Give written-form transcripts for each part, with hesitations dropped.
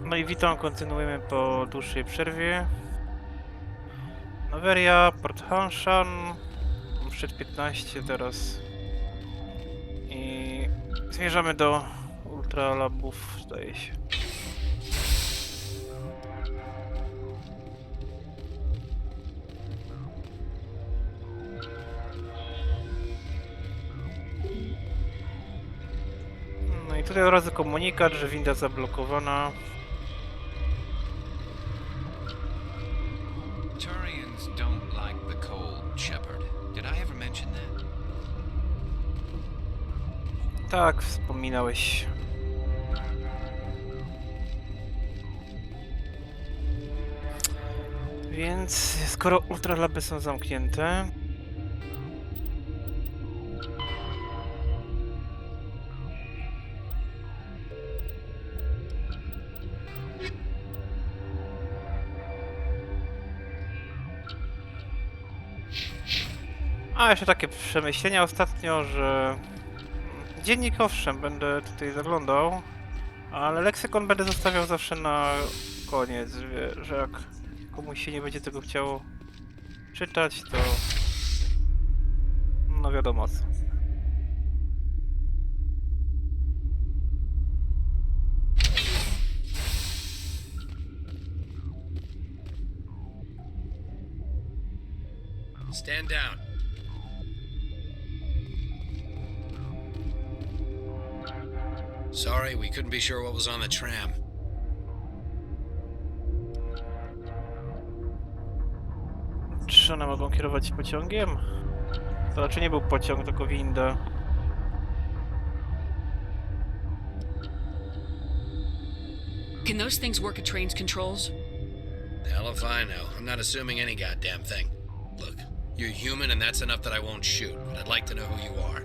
No i witam, kontynuujemy po dłuższej przerwie. Noveria, Port Hanshan, szczyt 15 teraz. I zmierzamy do ultralabów, zdaje się. No i tutaj od razu komunikat, że winda zablokowana. Turians don't like the cold, Shepard. Did I ever mention that? Tak, wspominałeś. Więc skoro ultralaby są zamknięte, a jeszcze takie przemyślenia ostatnio, że dziennik owszem, będę tutaj zaglądał, ale leksykon będę zostawiał zawsze na koniec, że jak komuś się nie będzie tego chciało czytać, to no wiadomo co. Stand down. Sorry, we couldn't be sure what was on the tram. Czy one mogą kierować pociągiem? To raczej nie był pociąg, tylko winda. Can those things work at train's controls? Hell if I know. I'm not assuming any goddamn thing. Look, you're human and that's enough that I won't shoot, but I'd like to know who you are.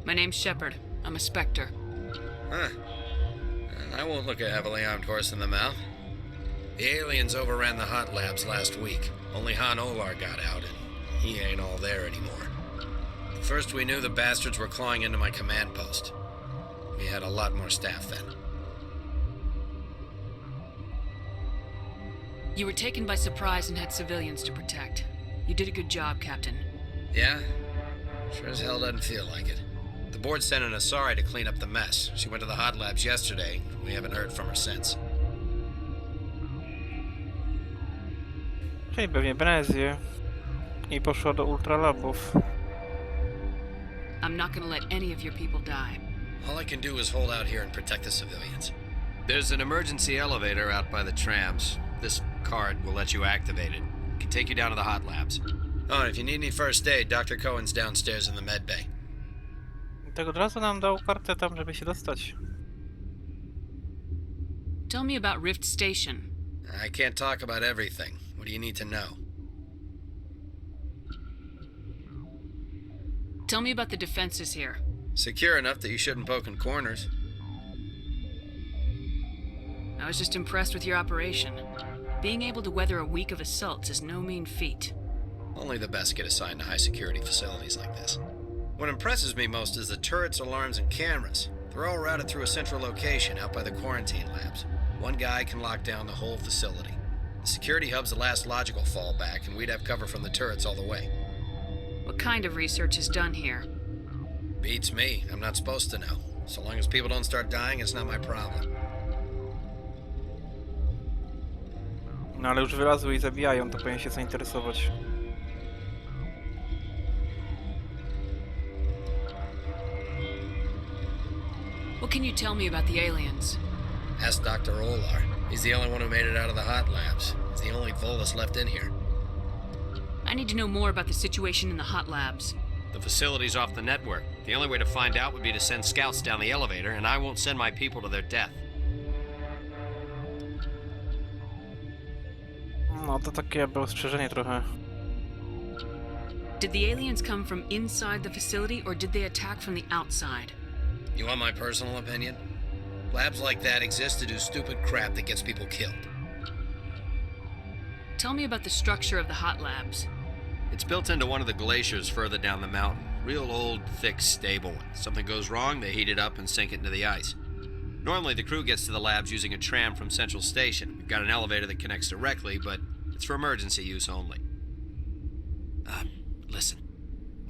My name's Shepard. I'm a Spectre. Huh. I won't look a heavily armed horse in the mouth. The aliens overran the hot labs last week. Only Han Olar got out, and he ain't all there anymore. First we knew the bastards were clawing into my command post. We had a lot more staff then. You were taken by surprise and had civilians to protect. You did a good job, Captain. Yeah? Sure as hell doesn't feel like it. The board sent an Asari to clean up the mess. She went to the hot labs yesterday. We haven't heard from her since. Czyli pewnie Benezję. I poszła do ultralabów. I'm not gonna let any of your people die. All I can do is hold out here and protect the civilians. There's an emergency elevator out by the trams. This card will let you activate it. It can take you down to the hot labs. Oh, and if you need any first aid, Dr. Cohen's downstairs in the med bay. I tak od razu nam dał kartę tam, żeby się dostać. Tell me about Rift Station. I can't talk about everything. What do you need to know? Tell me about the defenses here. Secure enough that you shouldn't poke in corners. I was just impressed with your operation. Being able to weather a week of assaults is no mean feat. Only the best get assigned to high security facilities like this. What impresses me most is the turrets, alarms, and cameras. They're all routed through a central location out by the quarantine labs. One guy can lock down the whole facility. The security hub's the last logical fallback, and we'd have cover from the turrets all the way. What kind of research is done here? Beats me. I'm not supposed to know. So long as people don't start dying, it's not my problem. No ale już wylazły i zabijają, to powinien się zainteresować. What can you tell me about the aliens? Ask Dr. Olar. He's the only one who made it out of the hot labs. He's the only Volus left in here. I need to know more about the situation in the hot labs. The facility's off the network. The only way to find out would be to send scouts down the elevator, and I won't send my people to their death. No to takie jakby ostrzeżenie trochę. Did the aliens come from inside the facility or did they attack from the outside? You want my personal opinion? Labs like that exist to do stupid crap that gets people killed. Tell me about the structure of the hot labs. It's built into one of the glaciers further down the mountain. Real old, thick, stable. Something goes wrong, they heat it up and sink it into the ice. Normally, the crew gets to the labs using a tram from Central Station. We've got an elevator that connects directly, but it's for emergency use only. Listen.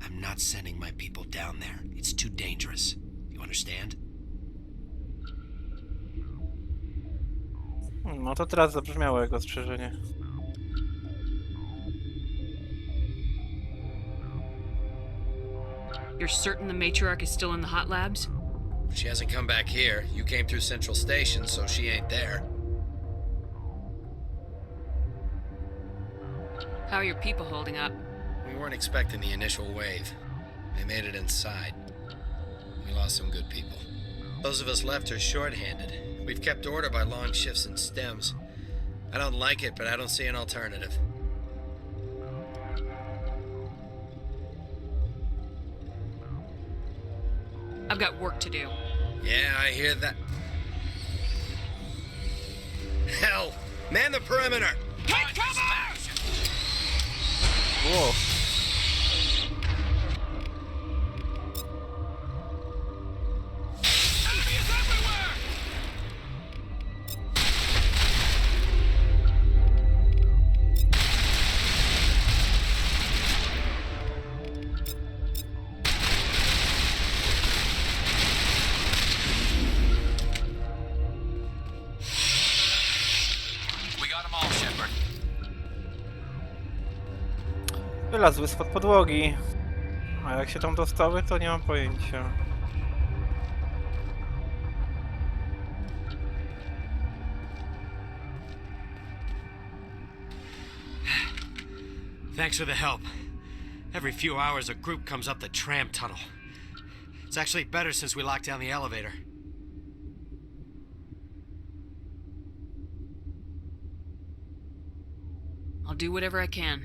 I'm not sending my people down there. It's too dangerous. You understand? No to teraz zabrzmiało jego ostrzeżenie. You're certain the matriarch is still in the hot labs? She hasn't come back here. You came through Central Station, so she ain't there. How are your people holding up? We weren't expecting the initial wave. They made it inside. We lost some good people. Those of us left are short-handed. We've kept order by long shifts and stems. I don't like it, but I don't see an alternative. I've got work to do. Yeah, I hear that. Hell! Man the perimeter! Take cover! Whoa. Wylazły spod podłogi. A jak się tam dostały, to nie mam pojęcia. Thanks for the help. Every few hours, a group comes up the tram tunnel. It's actually better since we locked down the elevator. I'll do whatever I can.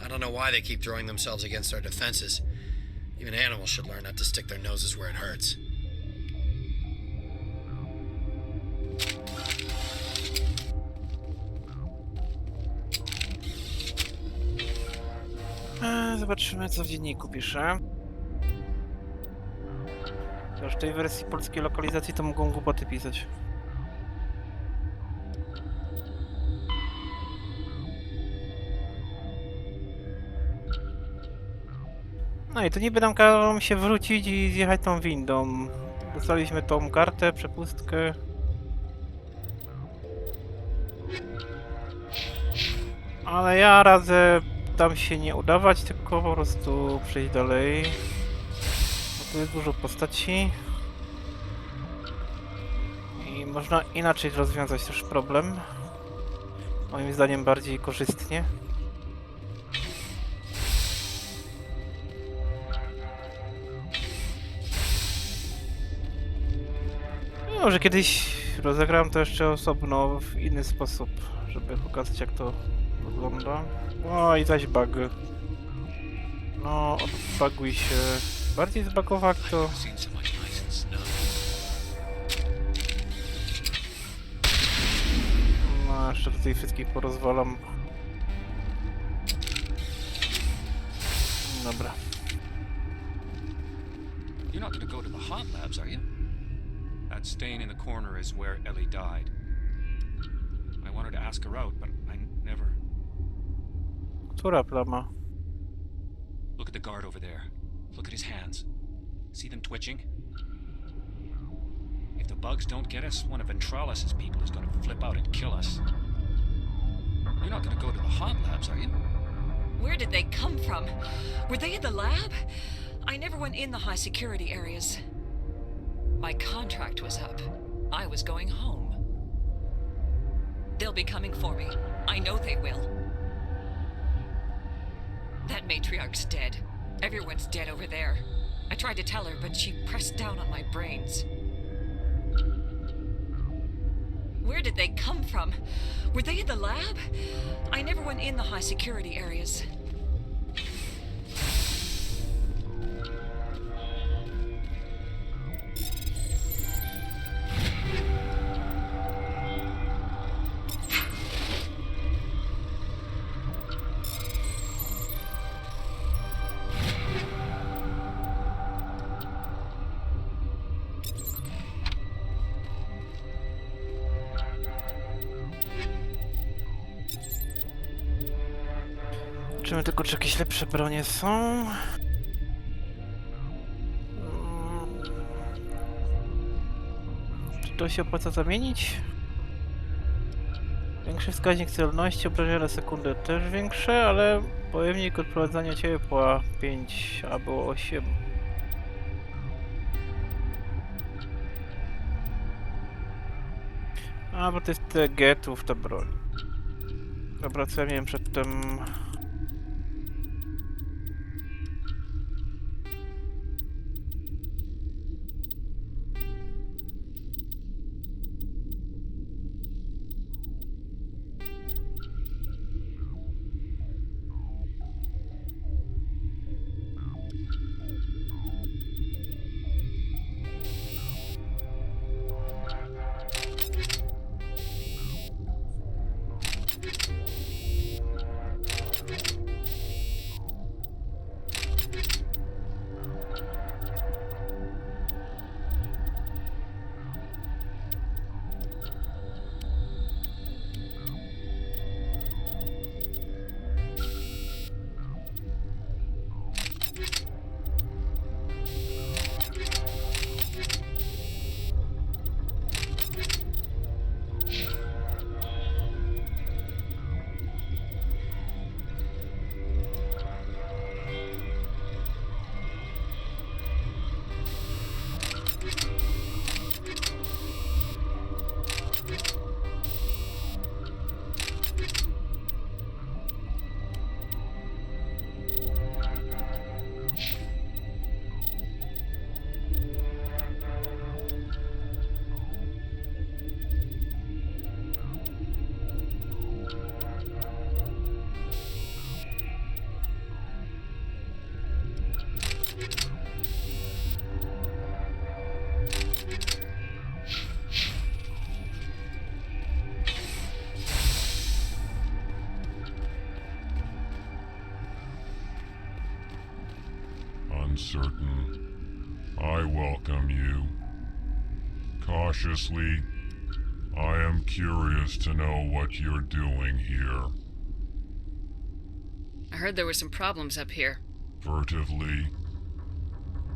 I don't know why they keep throwing themselves against our defenses. Even animals should learn not to stick their noses where it hurts. Zobaczymy, co w dzienniku pisze. Już w tej wersji polskiej lokalizacji to mogą głupoty pisać. No i to niby nam każą się wrócić i zjechać tą windą. Dostaliśmy tą kartę, przepustkę. Ale ja radzę tam się nie udawać, tylko po prostu przejść dalej. Bo tu jest dużo postaci. I można inaczej rozwiązać też problem. Moim zdaniem bardziej korzystnie. Może kiedyś rozegram to jeszcze osobno w inny sposób, żeby pokazać, jak to wygląda. O, i zaś bug. No, odbaguj się. Bardziej zbagować to... No, jeszcze tutaj wszystkich porozwalam. Dobra. You're not gonna go to the hot labs, are you? That stain in the corner is where Ellie died. I wanted to ask her out, but I never... Która plama? Look at the guard over there. Look at his hands. See them twitching? If the bugs don't get us, one of Ventralis' people is gonna flip out and kill us. You're not gonna go to the hot labs, are you? Where did they come from? Were they in the lab? I never went in the high security areas. My contract was up. I was going home. They'll be coming for me. I know they will. That matriarch's dead. Everyone's dead over there. I tried to tell her, but she pressed down on my brains. Where did they come from? Were they in the lab? I never went in the high security areas. Zobaczymy tylko, czy jakieś lepsze bronie są. Czy to się opłaca zamienić? Większy wskaźnik celności, obrażenia na sekundę też większe, ale pojemnik odprowadzania ciepła 5, a było 8. A, bo to jest te getów, ta broń. Dobra, co ja miałem przedtem? Uncertain. I welcome you. Cautiously, I am curious to know what you're doing here. I heard there were some problems up here. Furtively,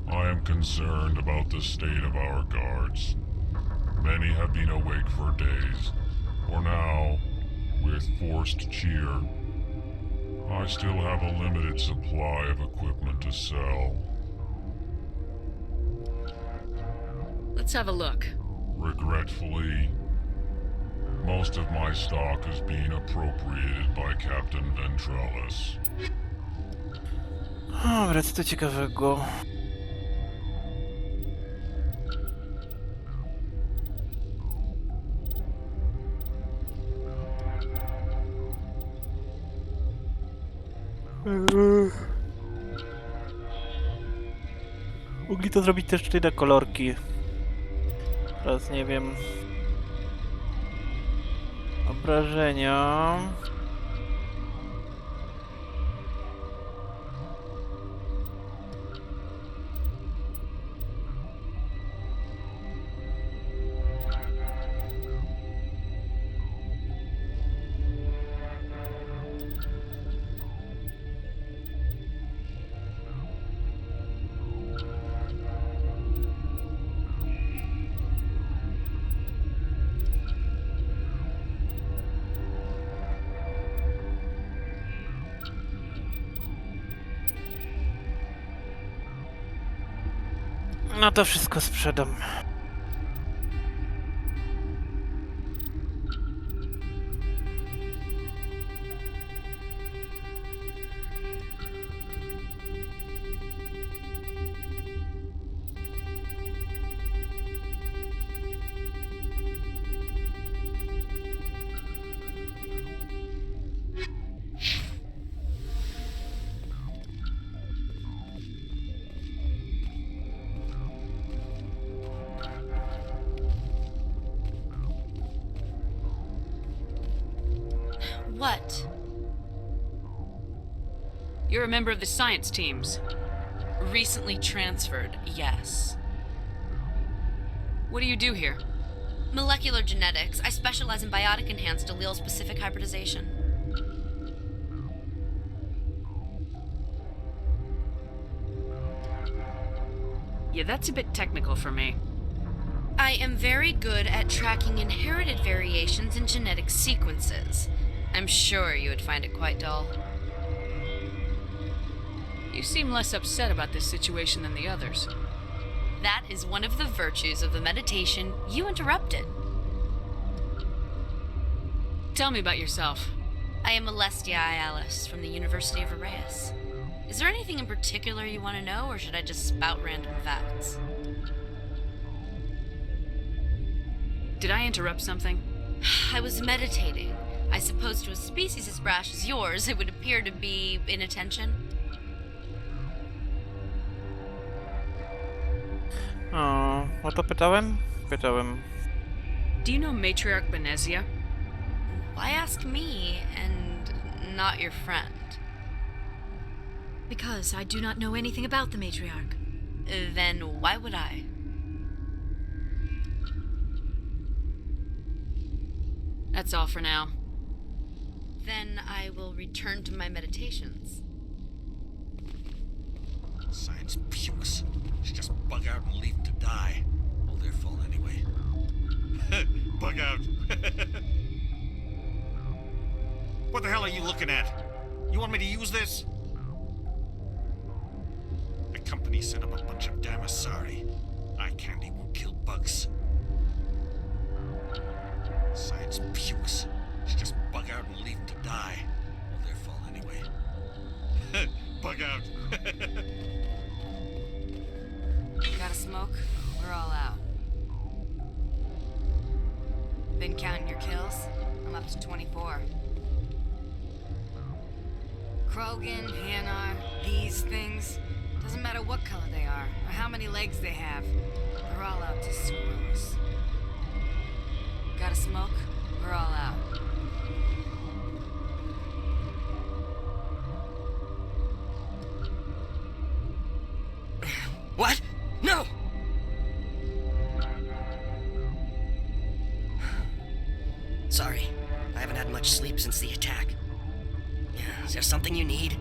I am concerned about the state of our guards. Many have been awake for days, or now, with forced cheer. I still have a limited supply of equipment to sell. Let's have a look. Regretfully, most of my stock is being appropriated by Captain Ventrellis. Dobra, co tu ciekawego? Mogli to zrobić też tutaj na kolorki. Teraz nie wiem. Obrażenia. No to wszystko sprzedam. What? You're a member of the science teams. Recently transferred, yes. What do you do here? Molecular genetics. I specialize in biotic enhanced allele specific hybridization. Yeah, that's a bit technical for me. I am very good at tracking inherited variations in genetic sequences. I'm sure you would find it quite dull. You seem less upset about this situation than the others. That is one of the virtues of the meditation you interrupted. Tell me about yourself. I am Alestia Alice from the University of Arrayas. Is there anything in particular you want to know, or should I just spout random facts? Did I interrupt something? I was meditating. I suppose to a species as brash as yours, it would appear to be inattention. O to pytałem? Pytałem. Do you know Matriarch Benezia? Why ask me and not your friend? Because I do not know anything about the matriarch. Then why would I? That's all for now. Then I will return to my meditations. Science pukes. Should just bug out and leave them to die. All their fault anyway. Bug out. What the hell are you looking at? You want me to use this? The company sent up a bunch of damn Asari. Eye candy won't kill bugs. Science pukes. Should just bug out and leave them to die. All their fault anyway. Bug out. Got a smoke? We're all out. Been counting your kills? I'm up to 24. Krogan, Hanar, these things. Doesn't matter what color they are, or how many legs they have. They're all out to screw us. Got a smoke? We're all out. What? No! Sorry, I haven't had much sleep since the attack. Is there something you need?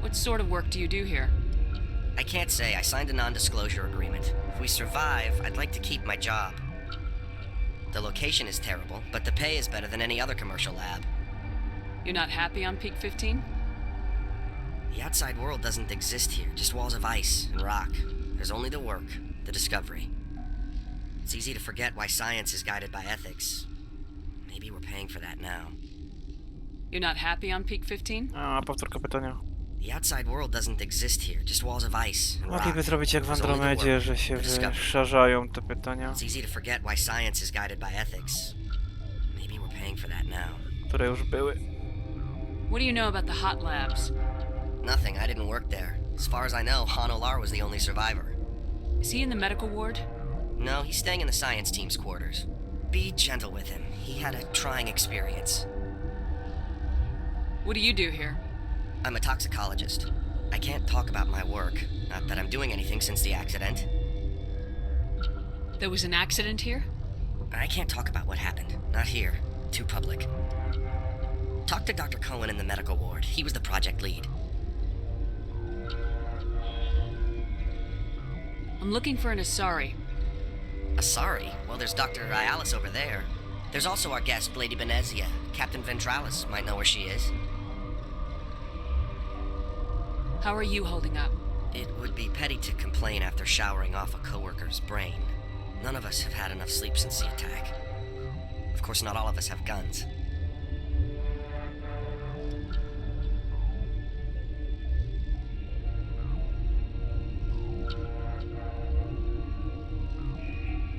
What sort of work do you do here? I can't say. I signed a non-disclosure agreement. If we survive, I'd like to keep my job. The location is terrible, but the pay is better than any other commercial lab. You're not happy on Peak 15? The outside world doesn't exist here, just walls of ice and rock. There's only the work, the discovery. It's easy to forget why science is guided by ethics. Maybe we're paying for that now. You're not happy on Peak 15? Powtórka pytania. The outside world doesn't exist here, just walls of ice and rock. Mogliby zrobić jak w There's only the Andromedzie, work, że się the discovery. wyszarzają te pytania, It's easy to forget why science is guided by ethics. Maybe we're paying for that now. które już były. What do you know about the hot labs? Nothing, I didn't work there. As far as I know, Han Olar was the only survivor. Is he in the medical ward? No, he's staying in the science team's quarters. Be gentle with him. He had a trying experience. What do you do here? I'm a toxicologist. I can't talk about my work. Not that I'm doing anything since the accident. There was an accident here? I can't talk about what happened. Not here. Too public. Talk to Dr. Cohen in the medical ward. He was the project lead. I'm looking for an Asari. Asari? Well, there's Dr. Ayalis over there. There's also our guest, Lady Benezia. Captain Ventralis might know where she is. How are you holding up? It would be petty to complain after showering off a coworker's brain. None of us have had enough sleep since the attack. Of course, not all of us have guns.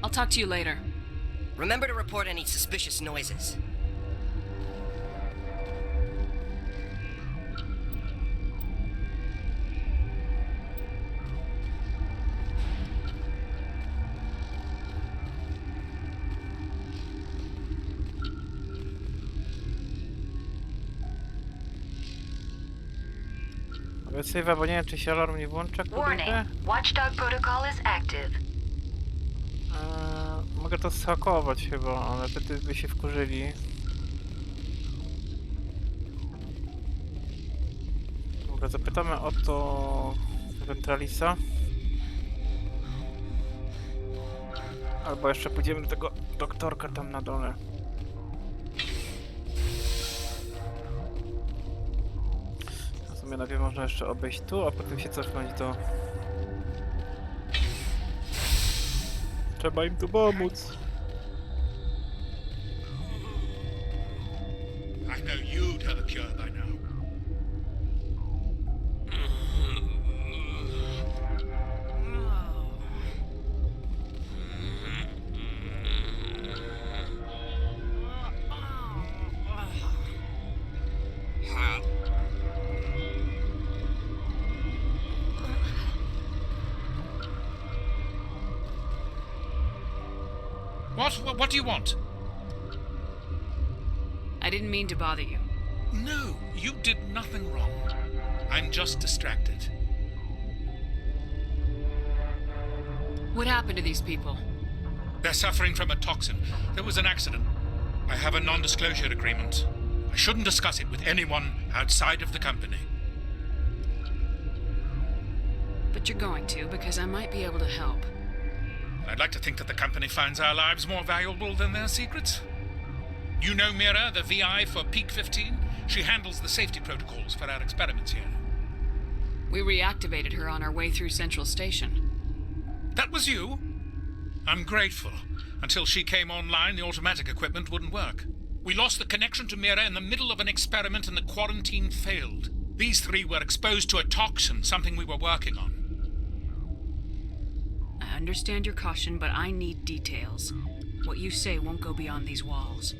I'll talk to you later. Remember to report any suspicious noises. Mogę save'a, bo nie wiem, czy się alarm nie włącza. Warning. Watchdog protocol is active. Mogę to zhakować chyba, ale wtedy by się wkurzyli. Dobra, zapytamy o to Ventralisa. Albo jeszcze pójdziemy do tego doktorka tam na dole. W sumie najpierw można jeszcze obejść tu, a potem się cofnąć do... Trzeba im tu pomóc. I know you'd have a cure by now. What do you want? I didn't mean to bother you. No, you did nothing wrong. I'm just distracted. What happened to these people? They're suffering from a toxin. There was an accident. I have a non-disclosure agreement. I shouldn't discuss it with anyone outside of the company. But you're going to, because I might be able to help. I'd like to think that the company finds our lives more valuable than their secrets. You know Mira, the VI for Peak 15? She handles the safety protocols for our experiments here. We reactivated her on our way through Central Station. That was you? I'm grateful. Until she came online, the automatic equipment wouldn't work. We lost the connection to Mira in the middle of an experiment and the quarantine failed. These three were exposed to a toxin, something we were working on. I understand your caution, but I need details. What you say won't go beyond these walls.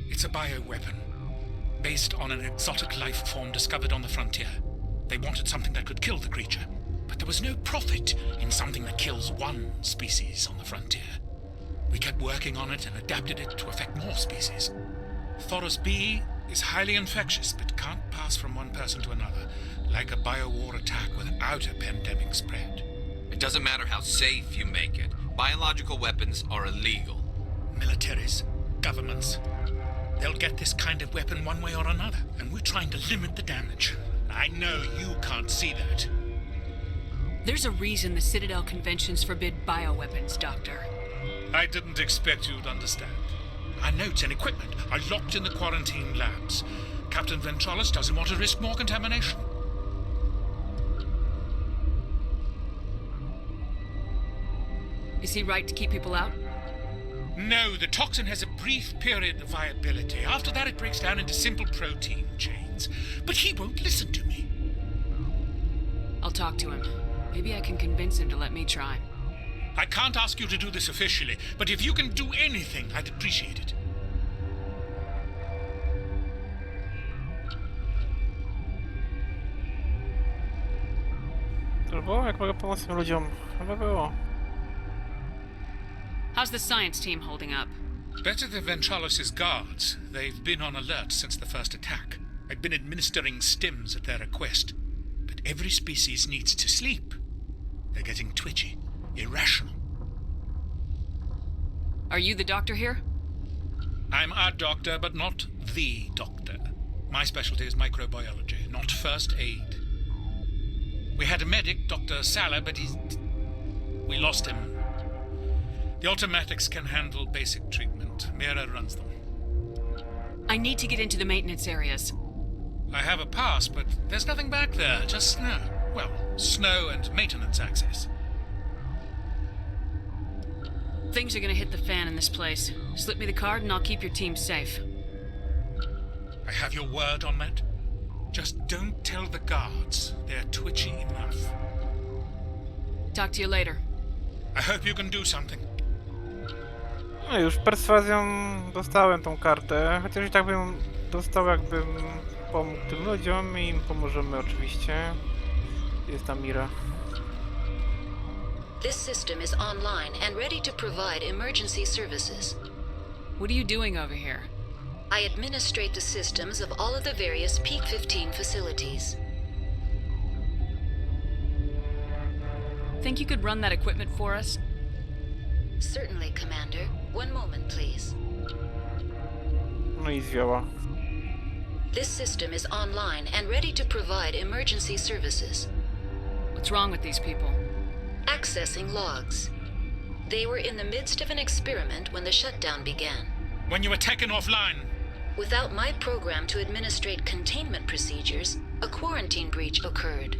It's a bioweapon, based on an exotic life form discovered on the frontier. They wanted something that could kill the creature, but there was no profit in something that kills one species on the frontier. We kept working on it and adapted it to affect more species. Thoros B is highly infectious, but can't pass from one person to another, like a biowar attack without a pandemic spread. It doesn't matter how safe you make it. Biological weapons are illegal. Militaries, governments, they'll get this kind of weapon one way or another, and we're trying to limit the damage. I know you can't see that. There's a reason the Citadel conventions forbid bioweapons, Doctor. I didn't expect you'd understand. Our notes and equipment are locked in the quarantine labs. Captain Ventralis doesn't want to risk more contamination. Is he right to keep people out? No, the toxin has a brief period of viability. After that, it breaks down into simple protein chains. But he won't listen to me. I'll talk to him. Maybe I can convince him to let me try. I can't ask you to do this officially, but if you can do anything, I'd appreciate it. To było? Jak mogę pomóc tym ludziom? Chyba było. How's the science team holding up? Better than Ventralis' guards. They've been on alert since the first attack. I've been administering stims at their request. But every species needs to sleep. They're getting twitchy, irrational. Are you the doctor here? I'm a doctor, but not the doctor. My specialty is microbiology, not first aid. We had a medic, Dr. Sala, but we lost him. The automatics can handle basic treatment. Mira runs them. I need to get into the maintenance areas. I have a pass, but there's nothing back there, just snow. Well, snow and maintenance access. Things are gonna hit the fan in this place. Slip me the card and I'll keep your team safe. I have your word on that. Just don't tell the guards. They're twitchy enough. Talk to you later. I hope you can do something. No już perswazją dostałem tą kartę, chociaż i tak bym dostał, jakbym pomógł tym ludziom i im pomożemy oczywiście. Jest tam Mira. This system is online and ready to provide emergency services. What are you doing over here? I administrate the systems of all of the various Peak 15 facilities. Think you could run that equipment for us? Certainly, Commander. One moment, please. No i zwiała. This system is online and ready to provide emergency services. What's wrong with these people? Accessing logs. They were in the midst of an experiment when the shutdown began. When you were taken offline. Without my program to administrate containment procedures, a quarantine breach occurred.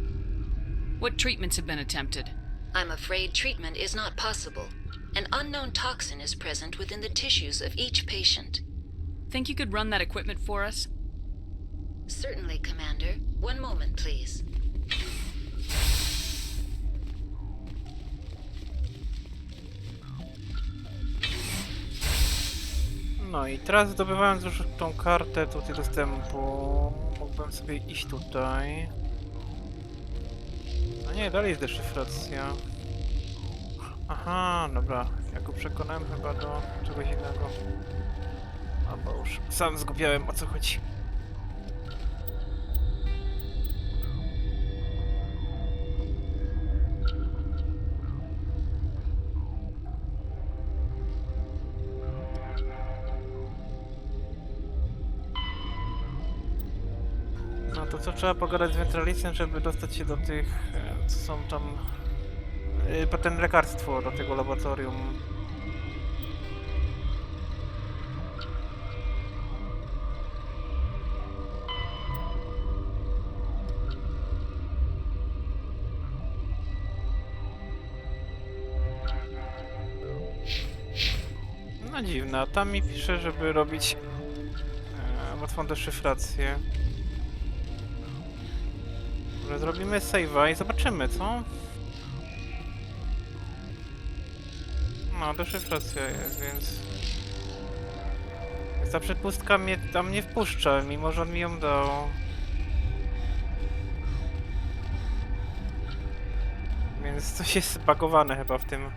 What treatments have been attempted? I'm afraid treatment is not possible. An unknown toxin is present within the tissues of each patient. Think you could run that equipment for us? Certainly, Commander. One moment, please. No i teraz zdobywając już tą kartę tutaj dostępu, mógłbym sobie iść tutaj. A nie, dalej jest deszyfracja. Aha, dobra. Ja go przekonałem chyba do czegoś innego. Albo już sam zgubiałem, o co chodzi. No to co, trzeba pogadać z Ventralisem, żeby dostać się do tych, co są tam... Potem lekarstwo do tego laboratorium. No dziwne, a tam mi pisze, żeby robić łatwą deszyfrację. Dobra, zrobimy save'a i zobaczymy, co? No, deszyfracja jest, więc... Ta przepustka mnie tam nie wpuszcza, mimo że on mi ją dał. Więc coś jest zbagowane chyba w tym.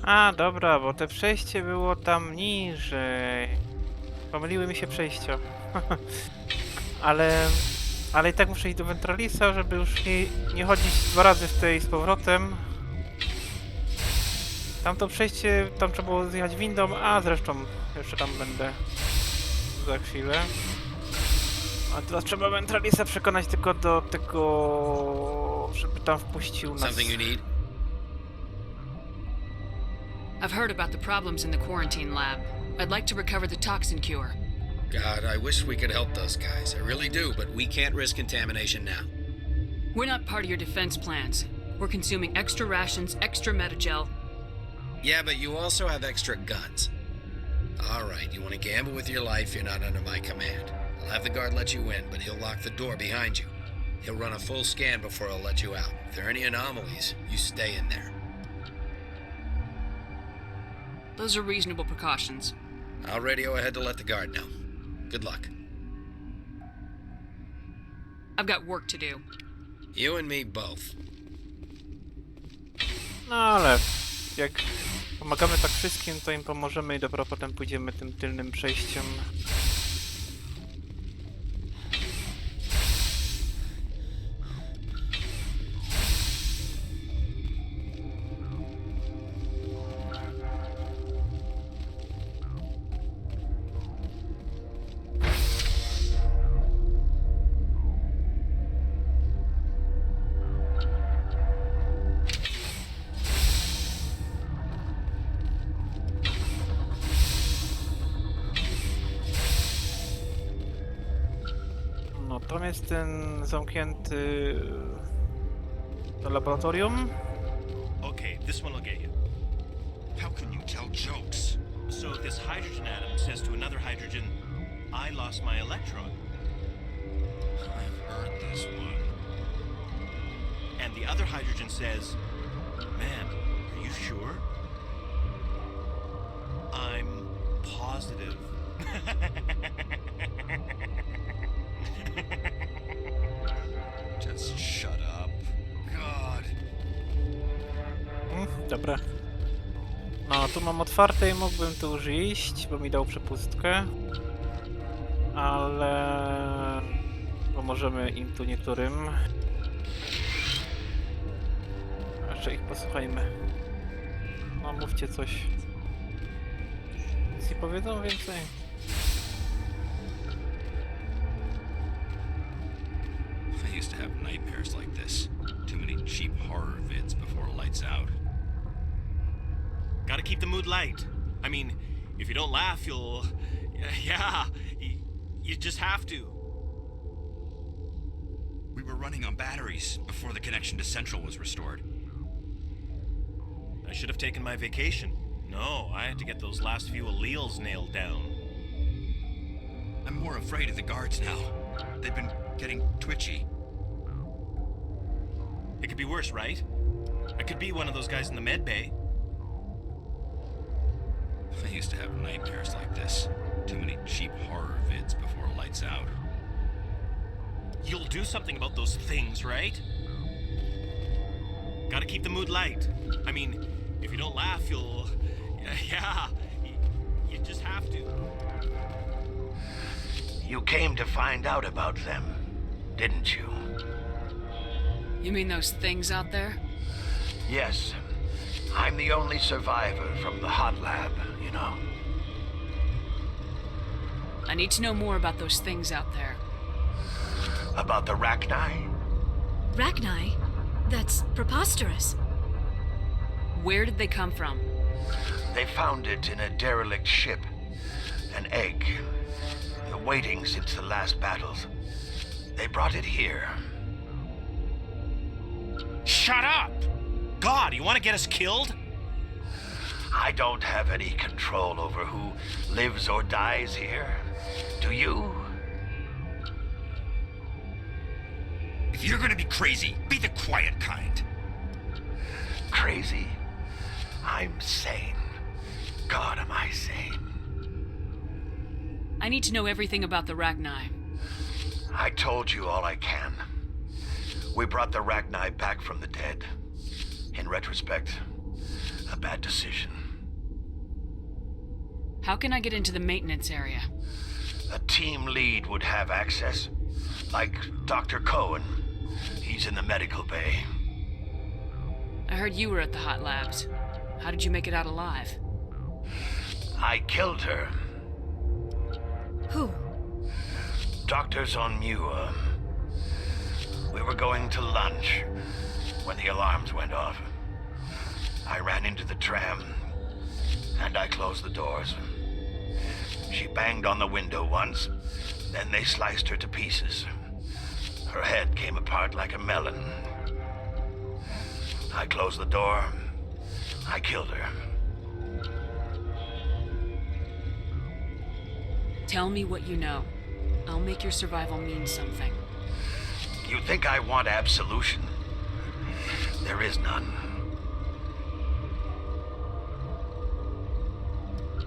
A, dobra, bo te przejście było tam niżej. Pomyliły mi się przejścia. ale i tak muszę iść do Ventralisa, żeby już nie chodzić 2 razy w tej z powrotem. Tamto przejście, tam trzeba było zjechać windą, a zresztą jeszcze tam będę za chwilę. A teraz trzeba Ventralisa przekonać tylko do tego, żeby tam wpuścił nas. Something you need? I've heard about the problems in the quarantine lab. I'd like to recover the toxin cure. God, I wish we could help those guys. I really do, but we can't risk contamination now. We're not part of your defense plans. We're consuming extra rations, extra metagel. Yeah, but you also have extra guns. All right, you want to gamble with your life, you're not under my command. I'll have the guard let you in, but he'll lock the door behind you. He'll run a full scan before he'll let you out. If there are any anomalies, you stay in there. Those are reasonable precautions. I'll radio ahead to let the guard know. Good luck. I've got work to do. You and me both. No ale jak pomagamy tak wszystkim, to im pomożemy i dopiero potem pójdziemy tym tylnym przejściem. Tam jest ten zamknięty laboratorium. Okay, this one will get you. How can you tell jokes? So this hydrogen atom says to another hydrogen, I lost my electron. I've heard this one. And the other hydrogen says, man, are you sure? I'm positive. Just shut up. God. Dobra. No, tu mam otwarte i mógłbym tu już iść, bo mi dał przepustkę. Ale... pomożemy im tu niektórym. Jeszcze ich posłuchajmy. No, mówcie coś. Nic nie powiedzą więcej. I used to have nightmares like this. Too many cheap horror vids before lights out. Gotta keep the mood light. I mean, if you don't laugh, you'll... Yeah, you just have to. We were running on batteries before the connection to Central was restored. I should have taken my vacation. No, I had to get those last few alleles nailed down. I'm more afraid of the guards now. They've been getting twitchy. It could be worse, right? I could be one of those guys in the med bay. I used to have nightmares like this. Too many cheap horror vids before lights out. You'll do something about those things, right? Gotta keep the mood light. I mean, if you don't laugh, you'll... Yeah, you just have to. You came to find out about them, didn't you? You mean those things out there? Yes. I'm the only survivor from the hot lab, you know. I need to know more about those things out there. About the Rachni? Rachni? That's preposterous. Where did they come from? They found it in a derelict ship. An egg. Waiting since the last battles. They brought it here. Shut up! God, you want to get us killed? I don't have any control over who lives or dies here. Do you? If you're gonna be crazy, be the quiet kind. Crazy? I'm sane. God, am I sane? I need to know everything about the Rachni. I told you all I can. We brought the Rachni back from the dead. In retrospect, a bad decision. How can I get into the maintenance area? A team lead would have access. Like Dr. Cohen. He's in the medical bay. I heard you were at the hot labs. How did you make it out alive? I killed her. Who? Doctors on Muir. We were going to lunch when the alarms went off. I ran into the tram, and I closed the doors. She banged on the window once, then they sliced her to pieces. Her head came apart like a melon. I closed the door. I killed her. Tell me what you know. I'll make your survival mean something. You think I want absolution? There is none.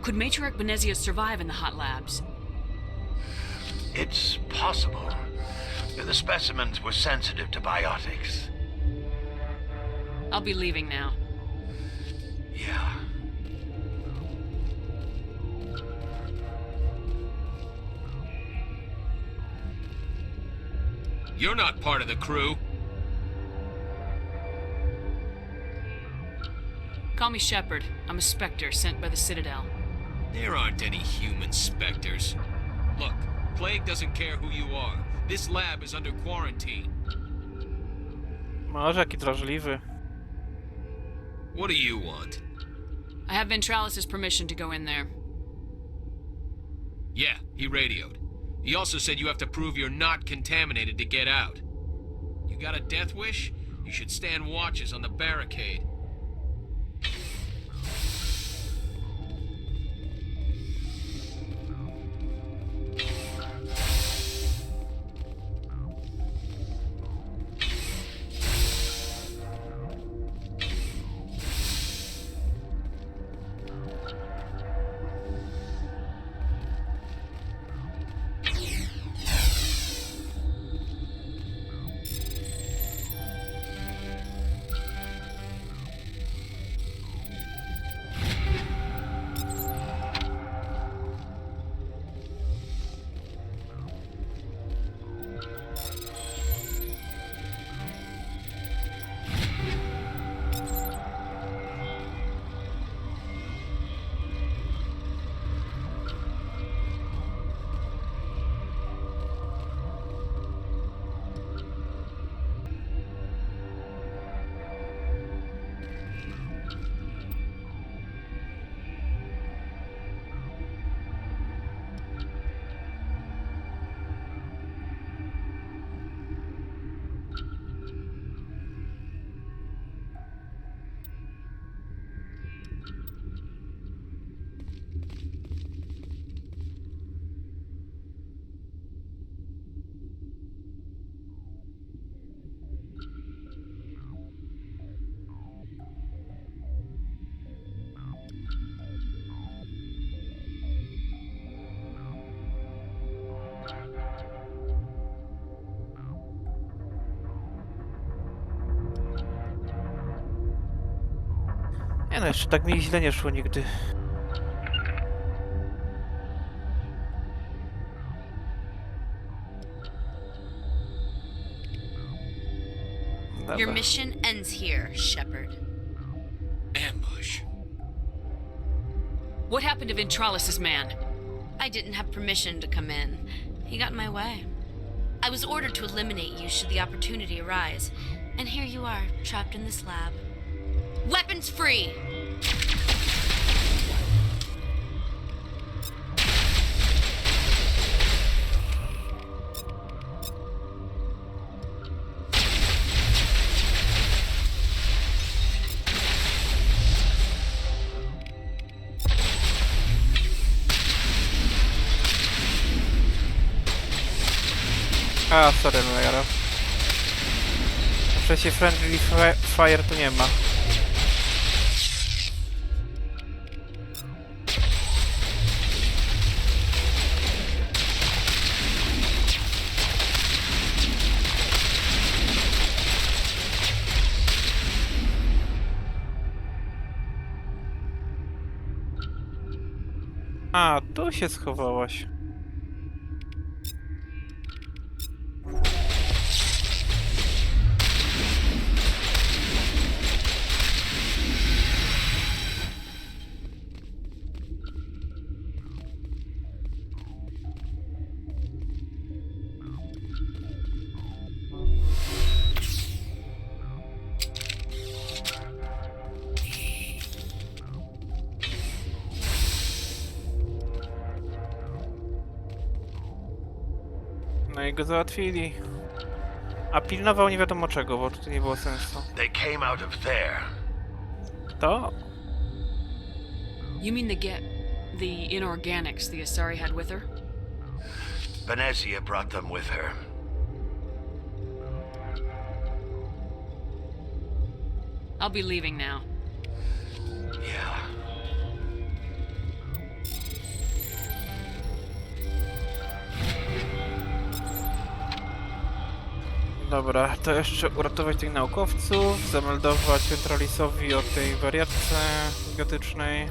Could Matriarch Benezia survive in the hot labs? It's possible. The specimens were sensitive to biotics. I'll be leaving now. Yeah. You're not part of the crew. Call me Shepard. I'm a Spectre sent by the Citadel. There aren't any human specters. Look, Plague doesn't care who you are. This lab is under quarantine. Może jaki drażliwy. What do you want? I have Ventralis's permission to go in there. Yeah, he radioed. He also said you have to prove you're not contaminated to get out. You got a death wish? You should stand watches on the barricade. no, jeszcze tak mi źle nie szło nigdy. Your Dobra. mission ends here, Shepard. Ambush. What happened to Ventralis's man? I didn't have permission to come in. He got in my way. I was ordered to eliminate you should the opportunity arise. And here you are, trapped in this lab. Weapons free! A, sorry, no jara. Przecież friendly fire tu nie ma. A, tu się schowałaś. No i go załatwili. A pilnował nie wiadomo czego, bo tu nie było sensu. They came out of there. To? You mean the inorganics the Asari had with her? Benezja brought them with her. I'll be leaving now. Yeah. Dobra, to jeszcze uratować tych naukowców, zameldować Ventralisowi o tej wariatce biotycznej.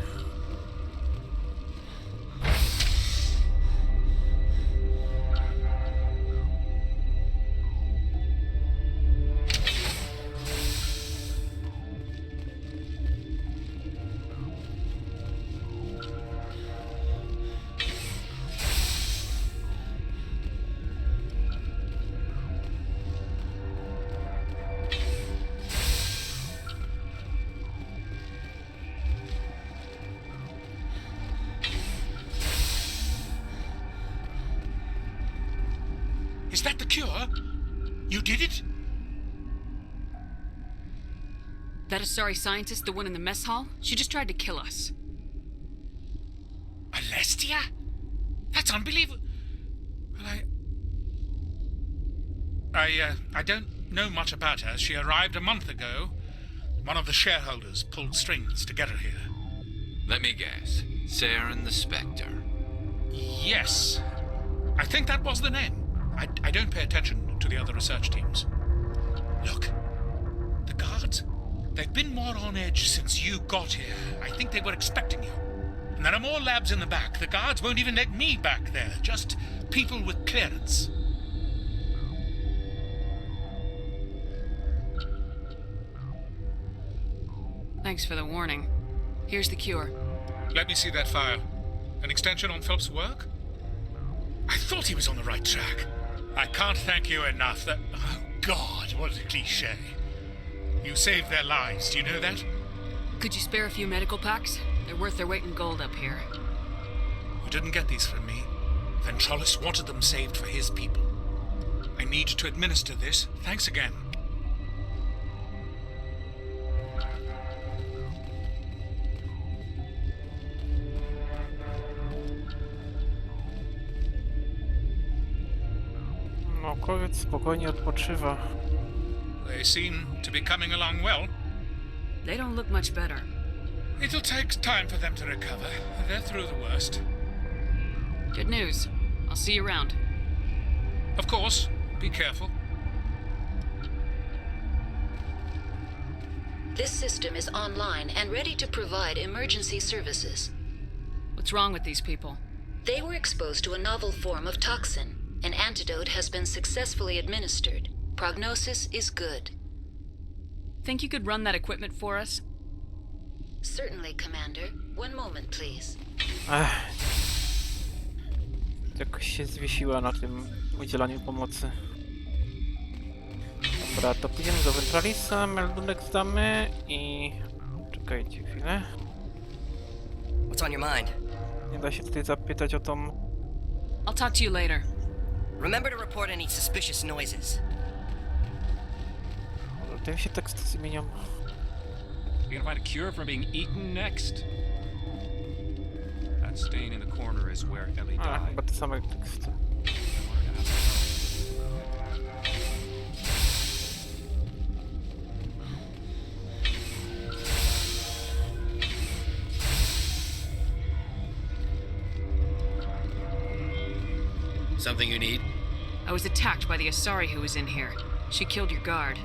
Is that the cure? You did it? That Asari scientist, the one in the mess hall? She just tried to kill us. Alestia? That's unbelievable. Well, I don't know much about her. She arrived a month ago. One of the shareholders pulled strings to get her here. Let me guess. Saren the Spectre. Yes. I think that was the name. I don't pay attention to the other research teams. Look. The guards? They've been more on edge since you got here. I think they were expecting you. And there are more labs in the back. The guards won't even let me back there. Just people with clearance. Thanks for the warning. Here's the cure. Let me see that file. An extension on Phelps' work? I thought he was on the right track. I can't thank you enough that... Oh, God, what a cliché. You saved their lives, do you know that? Could you spare a few medical packs? They're worth their weight in gold up here. You didn't get these from me. Ventralis wanted them saved for his people. I need to administer this. Thanks again. Naukowiec spokojnie odpoczywa. They seem to be coming along well. They don't look much better. It'll take time for them to recover. They're through the worst. Good news. I'll see you around. Of course. Be careful. This system is online and ready to provide emergency services. What's wrong with these people? They were exposed to a novel form of toxin. An antidote has been successfully administered. Prognosis is good. Think you could run that equipment for us? Certainly, Commander. One moment, please. Jakoś się zwiesiła na tym udzielaniu pomocy. Dobra, to pójdziemy do Ventralisa, meldunek zdamy i... Czekajcie chwilę. What's on your mind? Nie da się tutaj zapytać o tą... I'll talk to you later. Remember to report any suspicious noises. Tym się teksty zmienią. We can find a cure for being eaten next. That stain in the corner is where Ellie died. Chyba te same teksty. Something you need? I was attacked by the Asari who was in here. She killed your guard.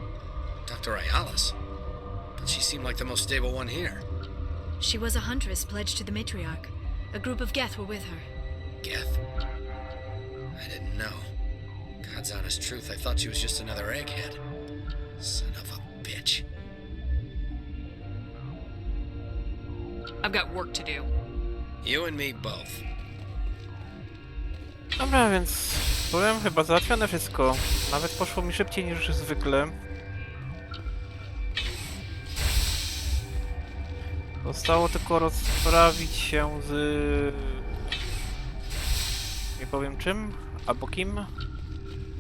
Dr. Ayala's? But she seemed like the most stable one here. She was a huntress pledged to the matriarch. A group of Geth were with her. Geth? I didn't know. God's honest truth, I thought she was just another egghead. Son of a bitch. I've got work to do. You and me both. Dobra, więc byłem chyba załatwione wszystko. Nawet poszło mi szybciej niż zwykle. Zostało tylko rozprawić się z... nie powiem czym, albo kim.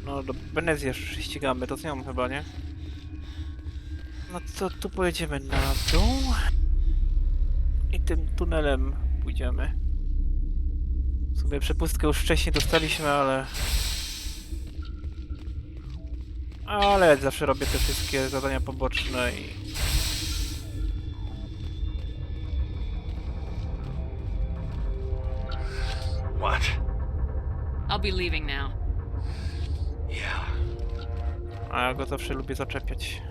No do Benezję ścigamy, to z nią chyba, nie? No to tu pojedziemy na dół. I tym tunelem pójdziemy. W sumie przepustkę już wcześniej dostaliśmy, ale... Ale zawsze robię te wszystkie zadania poboczne i... What? I'll be leaving now. Yeah. A ja go zawsze lubię zaczepiać.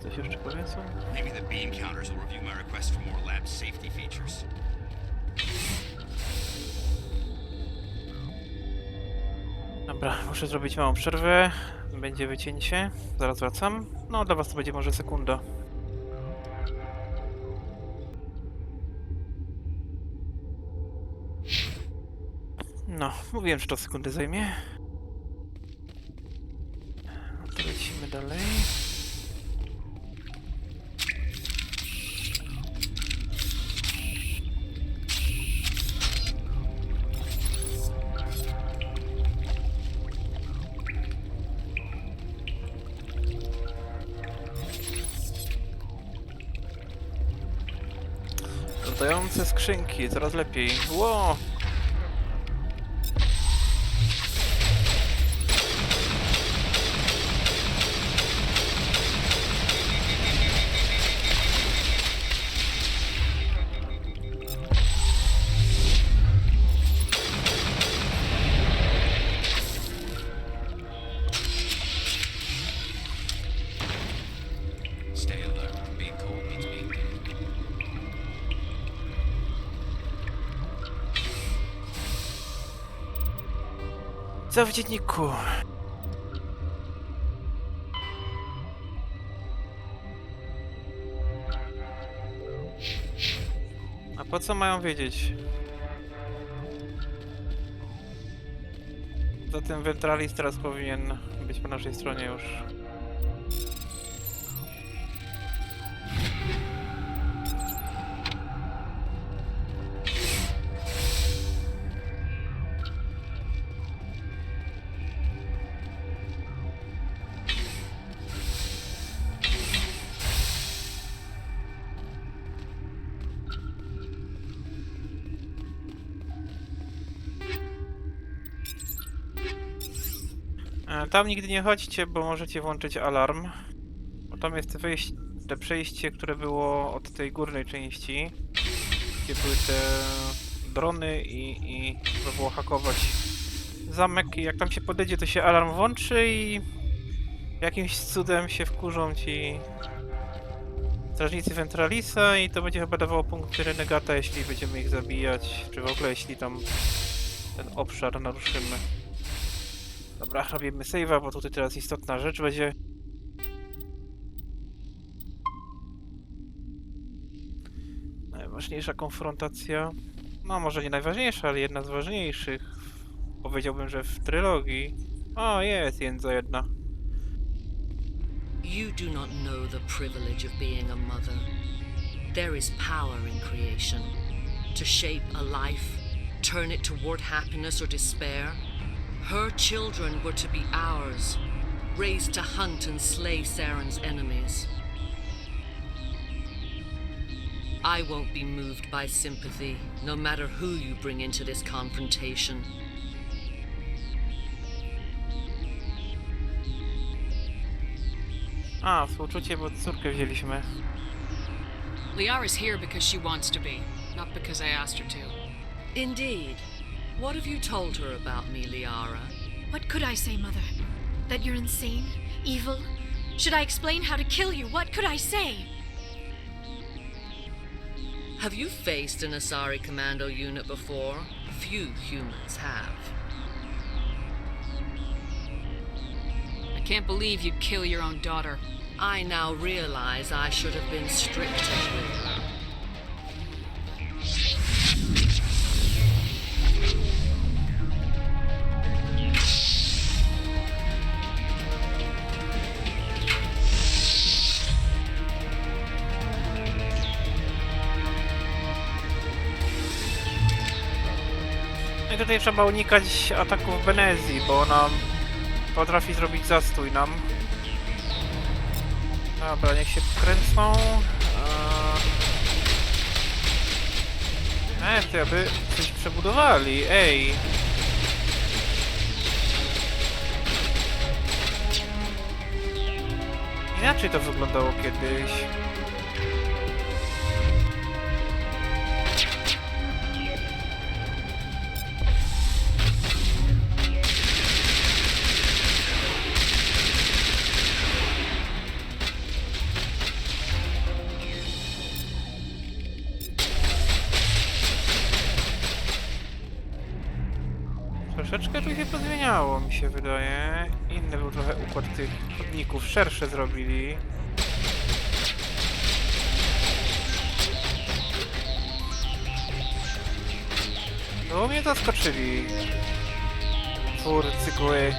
Coś jeszcze powiedzą? Maybe the beam counters will review my request for more lab safety features. Dobra, muszę zrobić małą przerwę. Będzie wycięcie. Zaraz wracam. No, dla was to będzie może sekunda. No, mówiłem, że to sekundę zajmie. No to lecimy dalej. Latające skrzynki, coraz lepiej. Ło! Stay alert. Being cold means being dead. Co w dzienniku? A po co mają wiedzieć? Zatem Ventralis teraz powinien być po naszej stronie już. Tam nigdy nie chodźcie, bo możecie włączyć alarm. Bo tam jest te przejście, które było od tej górnej części, gdzie były te drony i trzeba było hakować zamek. I jak tam się podejdzie, to się alarm włączy i Jakimś cudem się wkurzą ci strażnicy Ventralisa i to będzie chyba dawało punkty renegata, jeśli będziemy ich zabijać, czy w ogóle jeśli tam ten obszar naruszymy. Dobra, robimy save'a, bo tutaj teraz istotna rzecz będzie. Najważniejsza konfrontacja. No może nie najważniejsza, ale jedna z ważniejszych. Powiedziałbym, że w trylogii. O, jest jędza jedna. You do not know the privilege of being a mother. There is power in creation. To shape a life, turn it toward happiness or despair. Her children were to be ours, raised to hunt and slay Saren's enemies. I won't be moved by sympathy, no matter who you bring into this confrontation. A, współczucie, bo córkę wzięliśmy. Liara's here because she wants to be, not because I asked her to. Indeed. What have you told her about me, Liara? What could I say, Mother? That you're insane? Evil? Should I explain how to kill you? What could I say? Have you faced an Asari commando unit before? Few humans have. I can't believe you'd kill your own daughter. I now realize I should have been stricter with her. No i tutaj trzeba unikać ataków Benezji, bo ona potrafi zrobić zastój nam. Dobra, niech się kręcą. To aby coś przebudowali, ej. Inaczej to wyglądało kiedyś. Troszeczkę tu się pozmieniało, mi się wydaje. Inny był trochę układ tych chodników, szersze zrobili. No mnie zaskoczyli twórcy gry.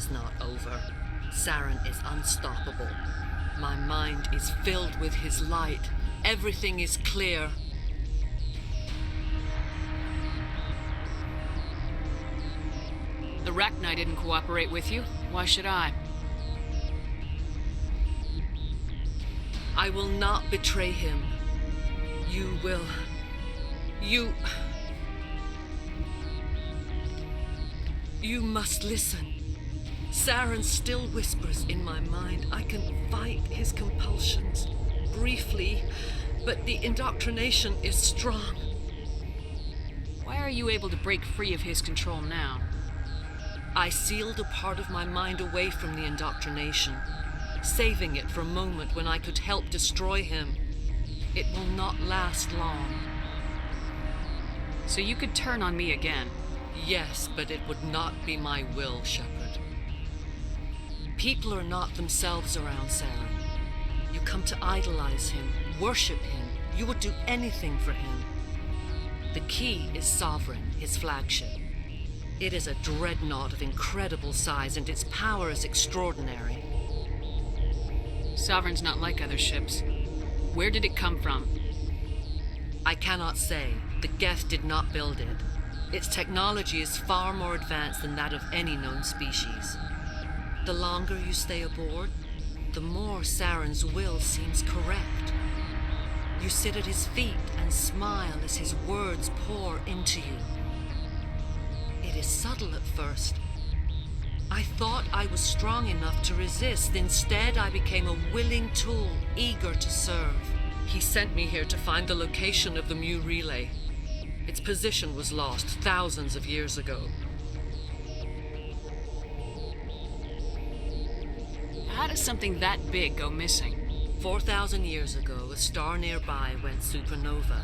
It's not over. Saren is unstoppable. My mind is filled with his light. Everything is clear. The Rachni didn't cooperate with you. Why should I? I will not betray him. You will. You must listen. Saren still whispers in my mind. I can fight his compulsions briefly, but the indoctrination is strong. Why are you able to break free of his control now? I sealed a part of my mind away from the indoctrination, saving it for a moment when I could help destroy him. It will not last long. So you could turn on me again? Yes, but it would not be my will, Shepard. People are not themselves around Saren. You come to idolize him, worship him. You would do anything for him. The key is Sovereign, his flagship. It is a dreadnought of incredible size, and its power is extraordinary. Sovereign's not like other ships. Where did it come from? I cannot say. The Geth did not build it. Its technology is far more advanced than that of any known species. The longer you stay aboard, the more Saren's will seems correct. You sit at his feet and smile as his words pour into you. It is subtle at first. I thought I was strong enough to resist. Instead, I became a willing tool, eager to serve. He sent me here to find the location of the Mu relay. Its position was lost thousands of years ago. How does something that big go missing? 4,000 years ago, a star nearby went supernova.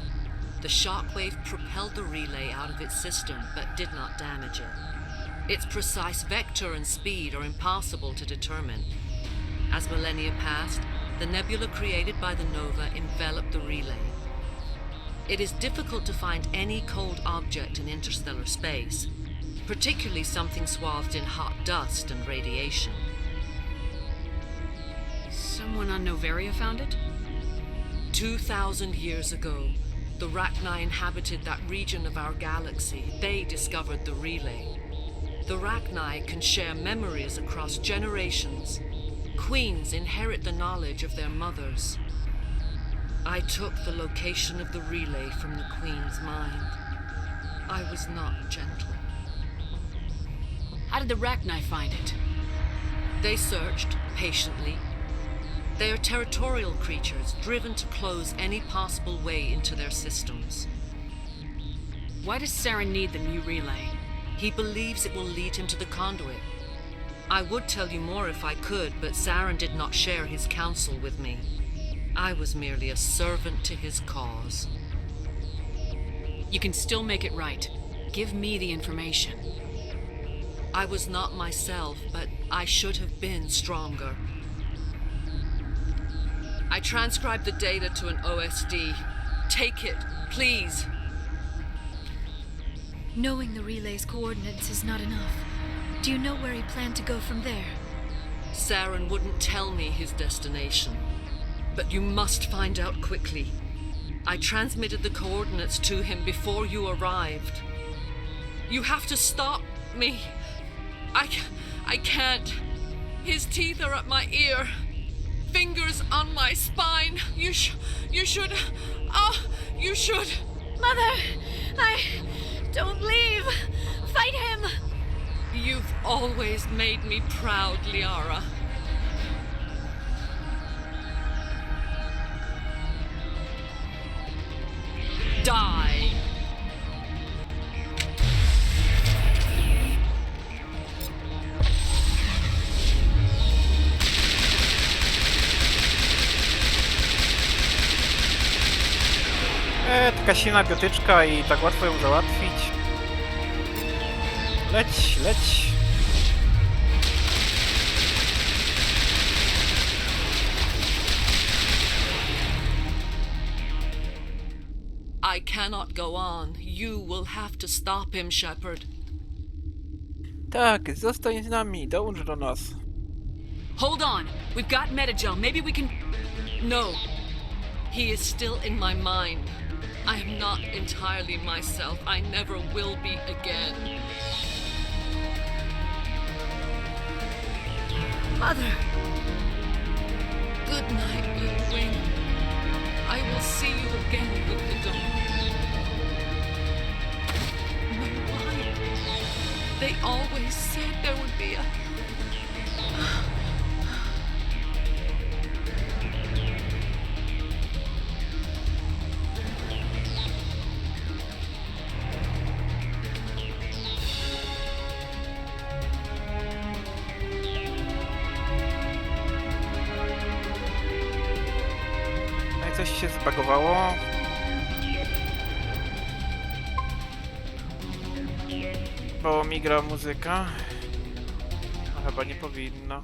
The shockwave propelled the relay out of its system, but did not damage it. Its precise vector and speed are impossible to determine. As millennia passed, the nebula created by the nova enveloped the relay. It is difficult to find any cold object in interstellar space, particularly something swathed in hot dust and radiation. Someone on Noveria found it? 2,000 years ago, the Rachni inhabited that region of our galaxy. They discovered the relay. The Rachni can share memories across generations. Queens inherit the knowledge of their mothers. I took the location of the relay from the Queen's mind. I was not gentle. How did the Rachni find it? They searched patiently. They are territorial creatures, driven to close any possible way into their systems. Why does Saren need the Mu relay? He believes it will lead him to the conduit. I would tell you more if I could, but Saren did not share his counsel with me. I was merely a servant to his cause. You can still make it right. Give me the information. I was not myself, but I should have been stronger. I transcribed the data to an OSD. Take it, please. Knowing the relay's coordinates is not enough. Do you know where he planned to go from there? Saren wouldn't tell me his destination. But you must find out quickly. I transmitted the coordinates to him before you arrived. You have to stop me. I can't. His teeth are at my ear. Fingers on my spine. You should. You should. Mother! Don't leave! Fight him! You've always made me proud, Liara. Die! Taka silna biotyczka i tak łatwo ją załatwić. Leć, leć. I cannot go on. You will have to stop him, Shepard. Tak, zostań z nami, dołącz do nas. Hold on. We've got Metagel. Maybe we can... No. He is still in my mind. I am not entirely myself. I never will be again. Mother! Good night, little wing. I will see you again with the dawn. My wife. They always said there would be a... No i coś się zbagowało. Bo mi gra muzyka. No chyba nie powinno.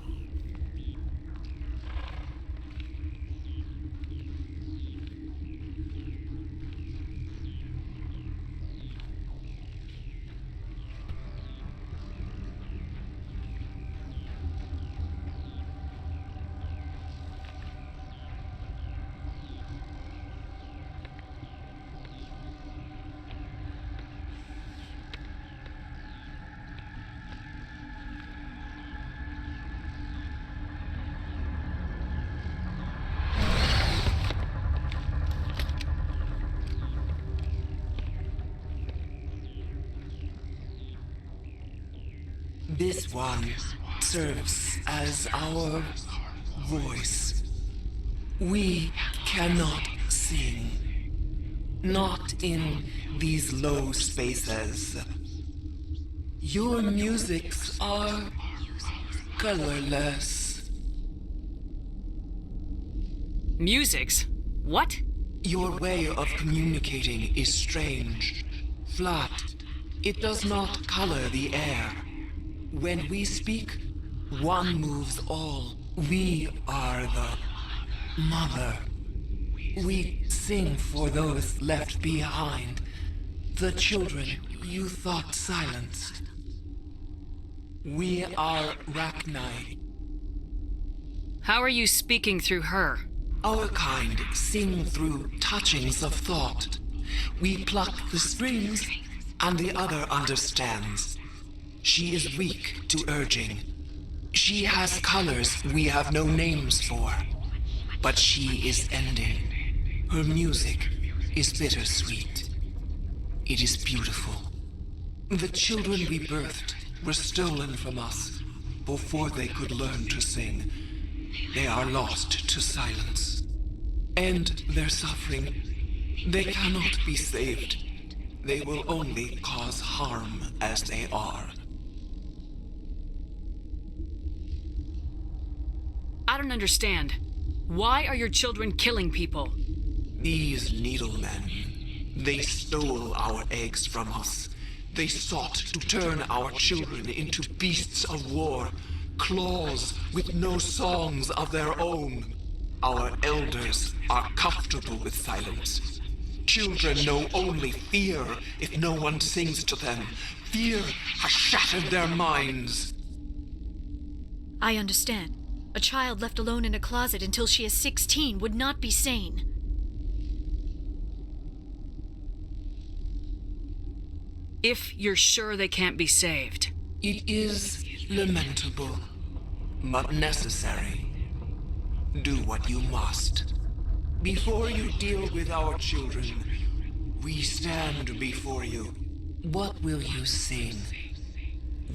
This one serves as our voice. We cannot sing. Not in these low spaces. Your musics are colorless. Musics? What? Your way of communicating is strange. Flat. It does not color the air. When we speak, one moves all. We are the mother. We sing for those left behind. The children you thought silenced. We are Rachni. How are you speaking through her? Our kind sing through touchings of thought. We pluck the strings, and the other understands. She is weak to urging. She has colors we have no names for. But she is ending. Her music is bittersweet. It is beautiful. The children we birthed were stolen from us before they could learn to sing. They are lost to silence. End their suffering. They cannot be saved. They will only cause harm as they are. I don't understand. Why are your children killing people? These needlemen, they stole our eggs from us. They sought to turn our children into beasts of war, claws with no songs of their own. Our elders are comfortable with silence. Children know only fear if no one sings to them. Fear has shattered their minds. I understand. A child left alone in a closet until she is 16 would not be sane. If you're sure they can't be saved. It is lamentable, but necessary. Do what you must. Before you deal with our children, we stand before you. What will you sing?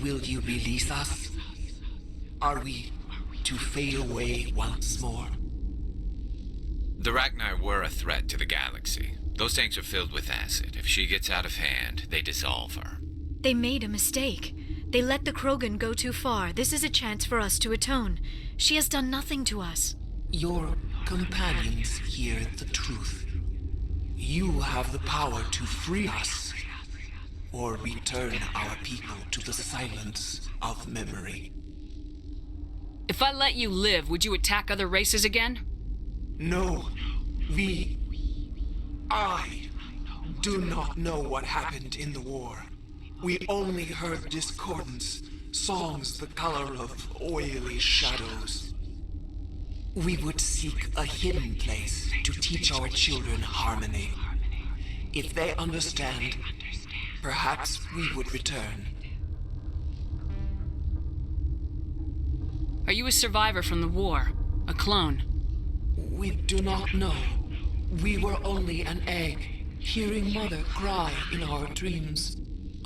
Will you release us? Are we to fade away once more? The Rachni were a threat to the galaxy. Those tanks are filled with acid. If she gets out of hand, they dissolve her. They made a mistake. They let the Krogan go too far. This is a chance for us to atone. She has done nothing to us. Your companions hear the truth. You have the power to free us, or return our people to the silence of memory. If I let you live, would you attack other races again? No, I do not know what happened in the war. We only heard discordance, songs the color of oily shadows. We would seek a hidden place to teach our children harmony. If they understand, perhaps we would return. Are you a survivor from the war? A clone? We do not know. We were only an egg, hearing Mother cry in our dreams.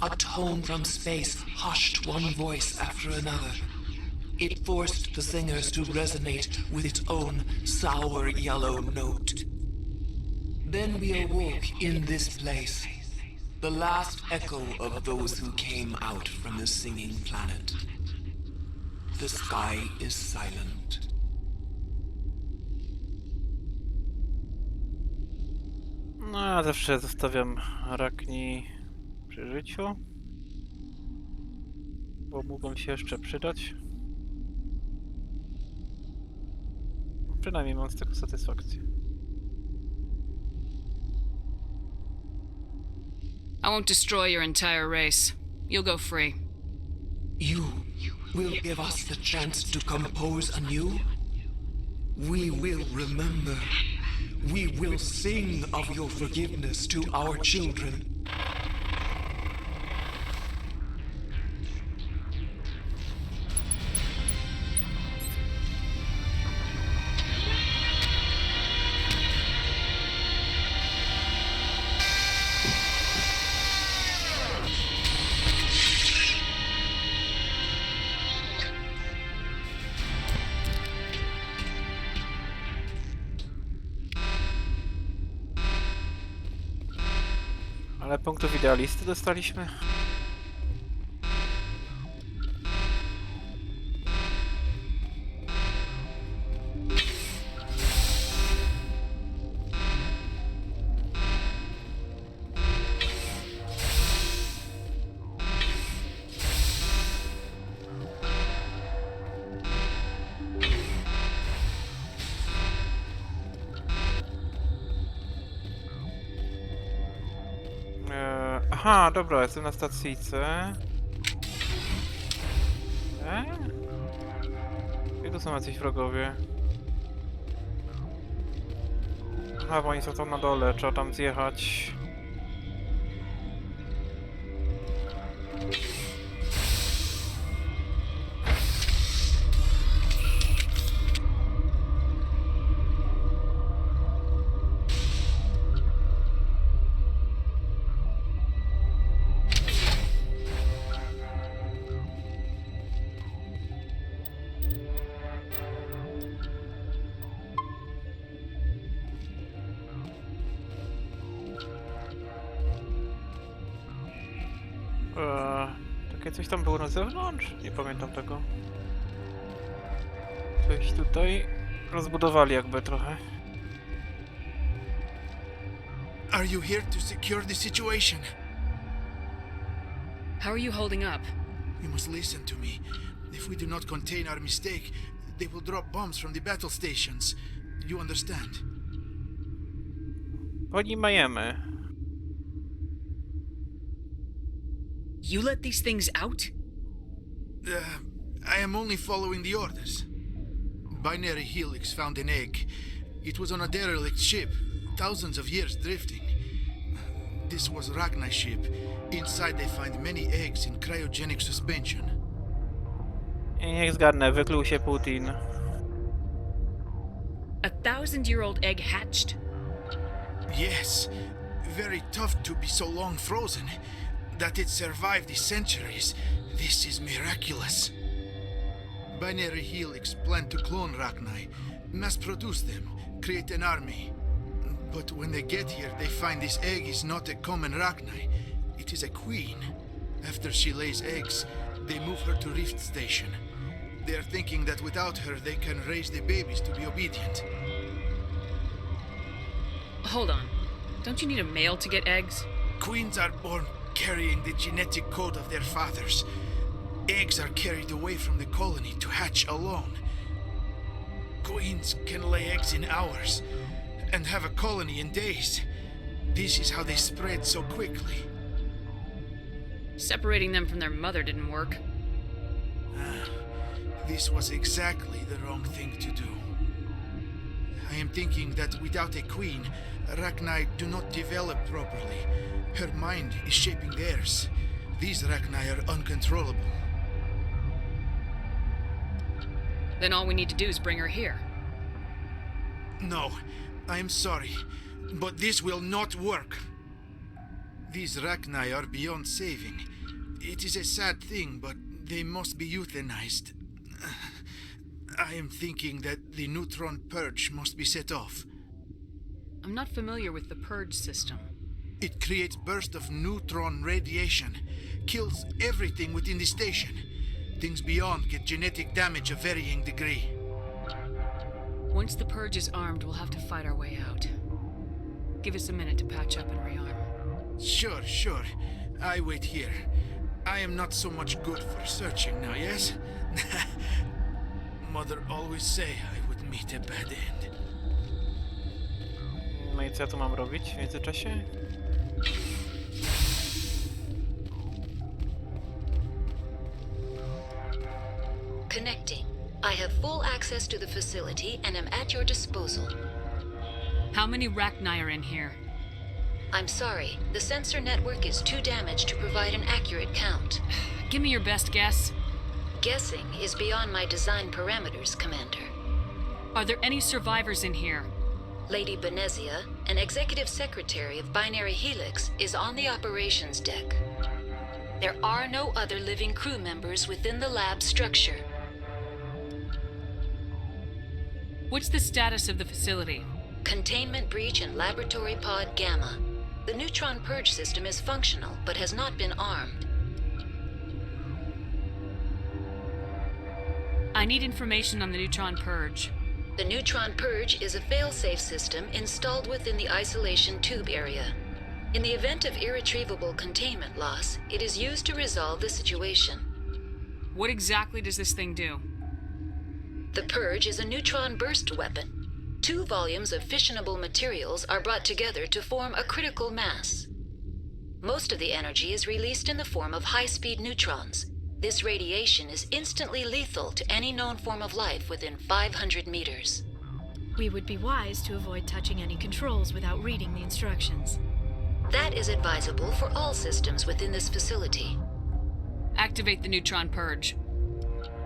A tone from space hushed one voice after another. It forced the singers to resonate with its own sour yellow note. Then we awoke in this place, the last echo of those who came out from the singing planet. The sky is silent. No, ja zawsze zostawiam Arachni przy życiu, bo mogą się jeszcze przydać. Przynajmniej mam z tego satysfakcję. I won't destroy your entire race. You'll go free. You will give us the chance to compose anew? We will remember. We will sing of your forgiveness to our children. Ale punktów idealisty dostaliśmy. Aha, dobra, jestem na stacyjce. Gdzie tu są jacyś wrogowie? Aha, bo oni są tam na dole, trzeba tam zjechać. Takie coś tam było na zewnątrz? Nie pamiętam tego. Coś tutaj rozbudowali jakby trochę. Are you here to secure the situation? How are you holding up? You must listen to me. If we do not contain our mistake, they will drop bombs from the battle stations. You understand? Poнимajemy. You let these things out? I am only following the orders. Binary Helix found an egg. It was on a derelict ship, thousands of years drifting. This was Ragnar's ship. Inside they find many eggs in cryogenic suspension. I niech zgadnę, wykluł się Putin. A 1000-year-old egg hatched? Yes. Very tough to be so long frozen. That it survived the centuries. This is miraculous. Binary Helix planned to clone Ragnar, mass produce them, create an army. But when they get here, they find this egg is not a common Ragnar. It is a queen. After she lays eggs, they move her to Rift Station. They are thinking that without her, they can raise the babies to be obedient. Hold on. Don't you need a male to get eggs? Queens are born carrying the genetic code of their fathers. Eggs are carried away from the colony to hatch alone. Queens can lay eggs in hours and have a colony in days. This is how they spread so quickly. Separating them from their mother didn't work. This was exactly the wrong thing to do. I am thinking that without a queen, Rachni do not develop properly. Her mind is shaping theirs. These Rachni are uncontrollable. Then all we need to do is bring her here. No, I am sorry, but this will not work. These Rachni are beyond saving. It is a sad thing, but they must be euthanized. I am thinking that the neutron purge must be set off. I'm not familiar with the purge system. It creates bursts of neutron radiation, kills everything within the station. Things beyond get genetic damage of varying degree. Once the purge is armed, we'll have to fight our way out. Give us a minute to patch up and rearm. Sure. I wait here. I am not so much good for searching now, yes? Mother always say I would meet a bad end. No i co ja tu mam robić w międzyczasie? Connecting. I have full access to the facility and am at your disposal. How many Rachni are in here? I'm sorry, the sensor network is too damaged to provide an accurate count. Give me your best guess. Guessing is beyond my design parameters, Commander. Are there any survivors in here? Lady Benezia, an executive secretary of Binary Helix, is on the operations deck. There are no other living crew members within the lab structure. What's the status of the facility? Containment breach in Laboratory Pod Gamma. The neutron purge system is functional, but has not been armed. I need information on the neutron purge. The neutron purge is a fail-safe system installed within the isolation tube area. In the event of irretrievable containment loss, it is used to resolve the situation. What exactly does this thing do? The purge is a neutron burst weapon. 2 volumes of fissionable materials are brought together to form a critical mass. Most of the energy is released in the form of high-speed neutrons. This radiation is instantly lethal to any known form of life within 500 meters. We would be wise to avoid touching any controls without reading the instructions. That is advisable for all systems within this facility. Activate the neutron purge.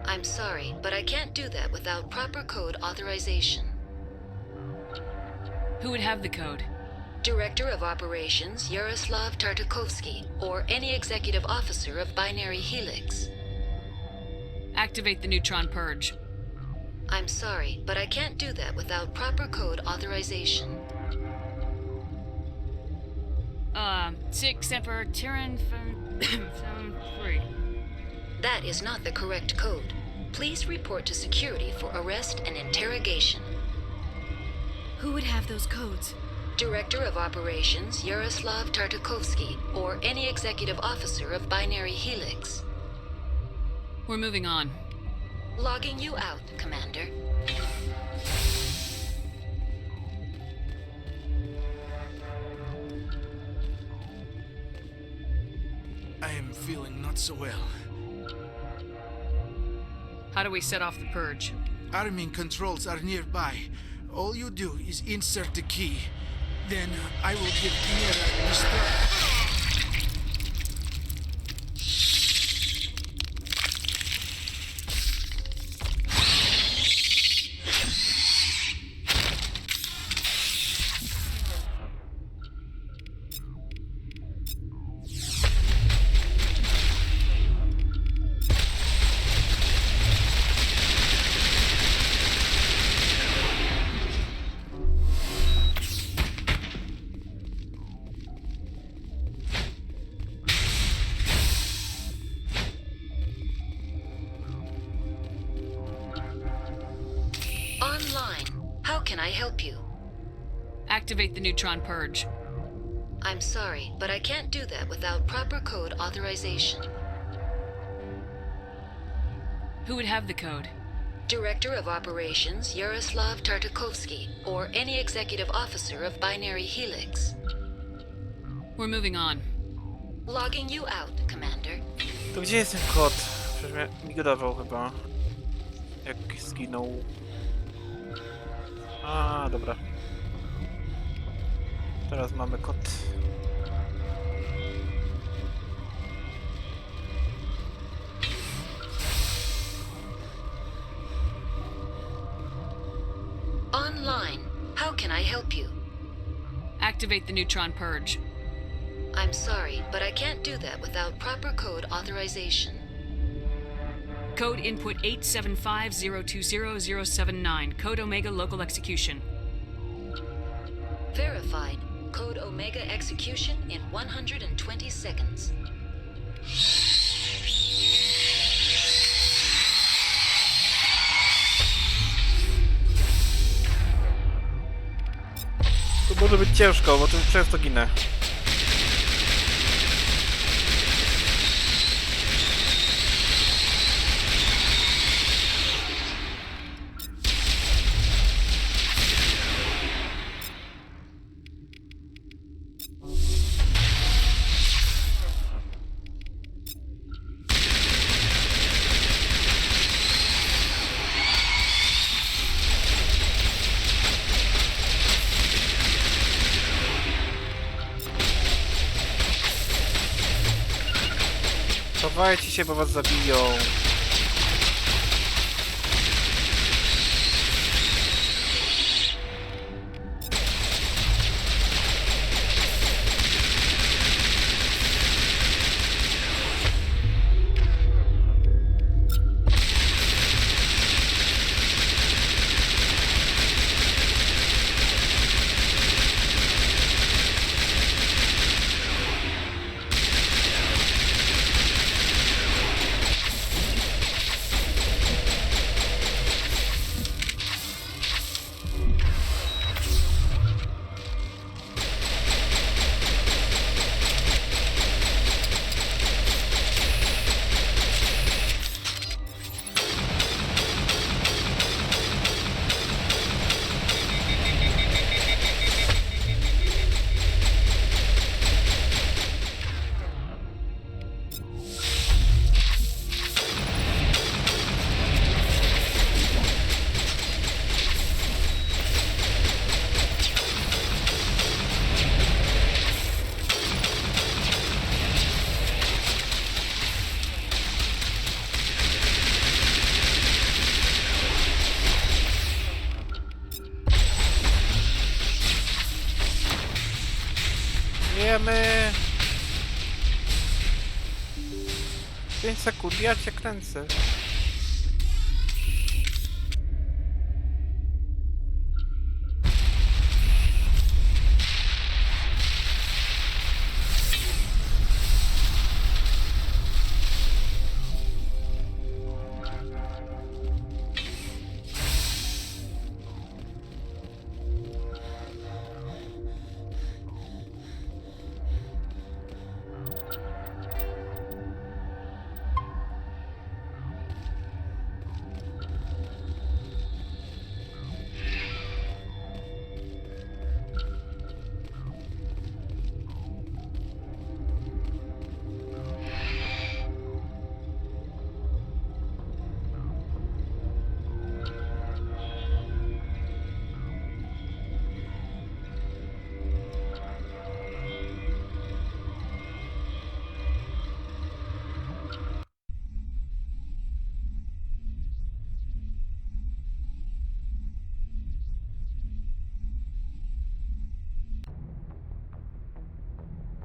I'm sorry, but I can't do that without proper code authorization. Who would have the code? Director of Operations Yaroslav Tartakovsky, or any executive officer of Binary Helix. Activate the neutron purge. I'm sorry, but I can't do that without proper code authorization. 6 Emperor Tyrann from 3. That is not the correct code. Please report to security for arrest and interrogation. Who would have those codes? Director of Operations Yaroslav Tartakovsky, or any executive officer of Binary Helix. We're moving on. Logging you out, Commander. I am feeling not so well. How do we set off the purge? Arming controls are nearby. All you do is insert the key. Then I will give Mira the start. Can I help you? Activate the neutron purge. I'm sorry, but I can't do that without proper code authorization. Who would have the code? Director of Operations Yaroslav Tartakovsky, or any executive officer of Binary Helix. We're moving on. Logging you out, Commander. To gdzie jest ten kod? Coś mnie migodował chyba. Jak zginął. A, dobra. Teraz mamy kod. Online. How can I help you? Activate the neutron purge. I'm sorry, but I can't do that without proper code authorization. Code input 875020079. Code Omega local execution. Verified. Code Omega execution in 120 seconds. Tu może być ciężko, bo tu często ginę. Chowajcie się, bo was zabiją. Wiemy. 5 sekund, ja cię kręcę.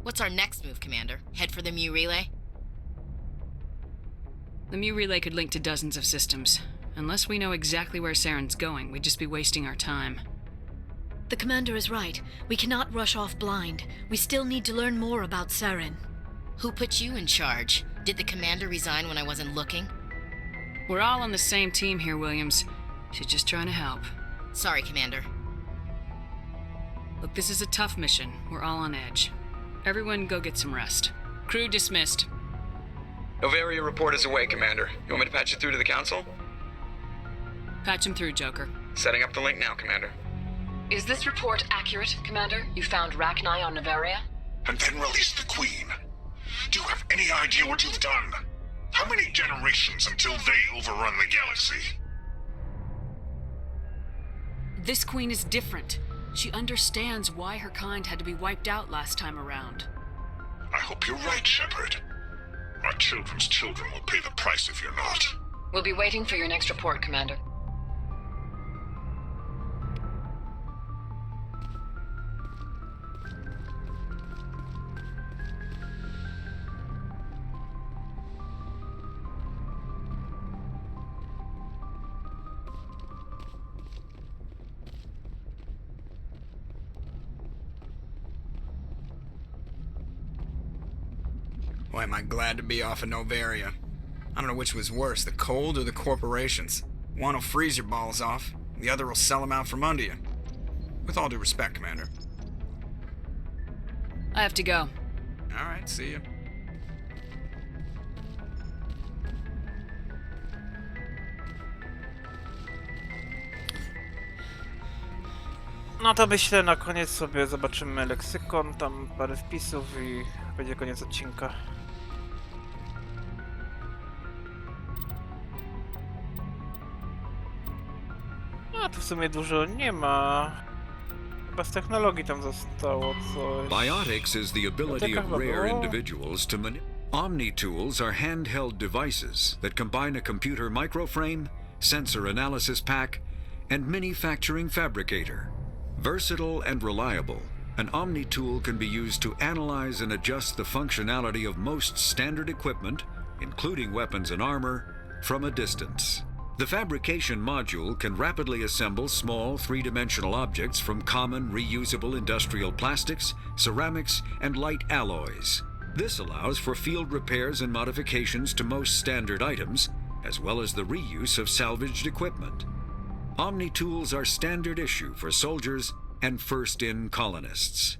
What's our next move, Commander? Head for the Mu relay? The Mu relay could link to dozens of systems. Unless we know exactly where Saren's going, we'd just be wasting our time. The commander is right. We cannot rush off blind. We still need to learn more about Saren. Who put you in charge? Did the commander resign when I wasn't looking? We're all on the same team here, Williams. She's just trying to help. Sorry, Commander. Look, this is a tough mission. We're all on edge. Everyone go get some rest. Crew dismissed. Noveria report is away, Commander. You want me to patch it through to the Council? Patch him through, Joker. Setting up the link now, Commander. Is this report accurate, Commander? You found Rachni on Noveria? And then released the Queen. Do you have any idea what you've done? How many generations until they overrun the galaxy? This queen is different. She understands why her kind had to be wiped out last time around. I hope you're right, Shepard. Our children's children will pay the price if you're not. We'll be waiting for your next report, Commander. Boy, am I glad to be off of Noveria. I don't know which was worse, the cold or the corporations. One will freeze your balls off, the other will sell them out from under you. With all due respect, Commander. I have to go. Alright, see ya. No to myślę, na koniec sobie zobaczymy leksykon, tam parę wpisów i będzie koniec odcinka. A tu w sumie dużo nie ma. Chyba z technologii tam zostało coś. Biotics is the ability of rare individuals to Omni-tools are handheld devices that combine a computer microframe, sensor analysis pack, and manufacturing fabricator. Versatile and reliable, an Omni-tool can be used to analyze and adjust the functionality of most standard equipment, including weapons and armor, from a distance. The fabrication module can rapidly assemble small three-dimensional objects from common reusable industrial plastics, ceramics, and light alloys. This allows for field repairs and modifications to most standard items, as well as the reuse of salvaged equipment. Omni-tools are standard issue for soldiers and first-in colonists.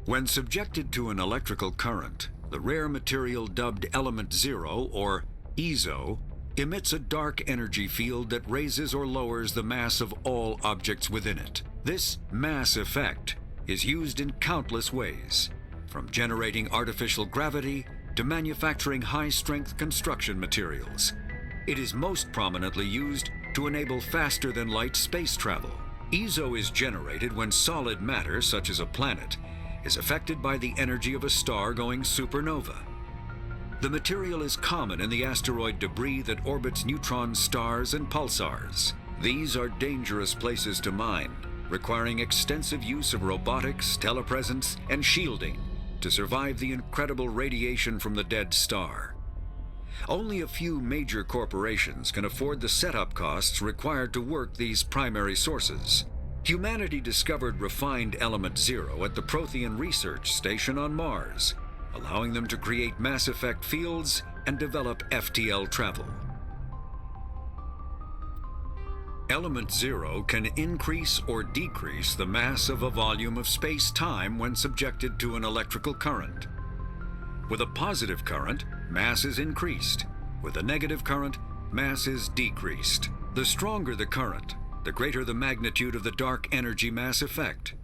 When subjected to an electrical current, the rare material dubbed Element Zero, or EZO, emits a dark energy field that raises or lowers the mass of all objects within it. This mass effect is used in countless ways, from generating artificial gravity to manufacturing high-strength construction materials. It is most prominently used to enable faster-than-light space travel. EZO is generated when solid matter, such as a planet, is affected by the energy of a star going supernova. The material is common in the asteroid debris that orbits neutron stars and pulsars. These are dangerous places to mine, requiring extensive use of robotics, telepresence, and shielding to survive the incredible radiation from the dead star. Only a few major corporations can afford the setup costs required to work these primary sources. Humanity discovered refined Element Zero at the Prothean Research Station on Mars, allowing them to create mass effect fields and develop FTL travel. Element Zero can increase or decrease the mass of a volume of space-time when subjected to an electrical current. With a positive current, mass is increased. With a negative current, mass is decreased. The stronger the current, the greater the magnitude of the dark energy mass effect.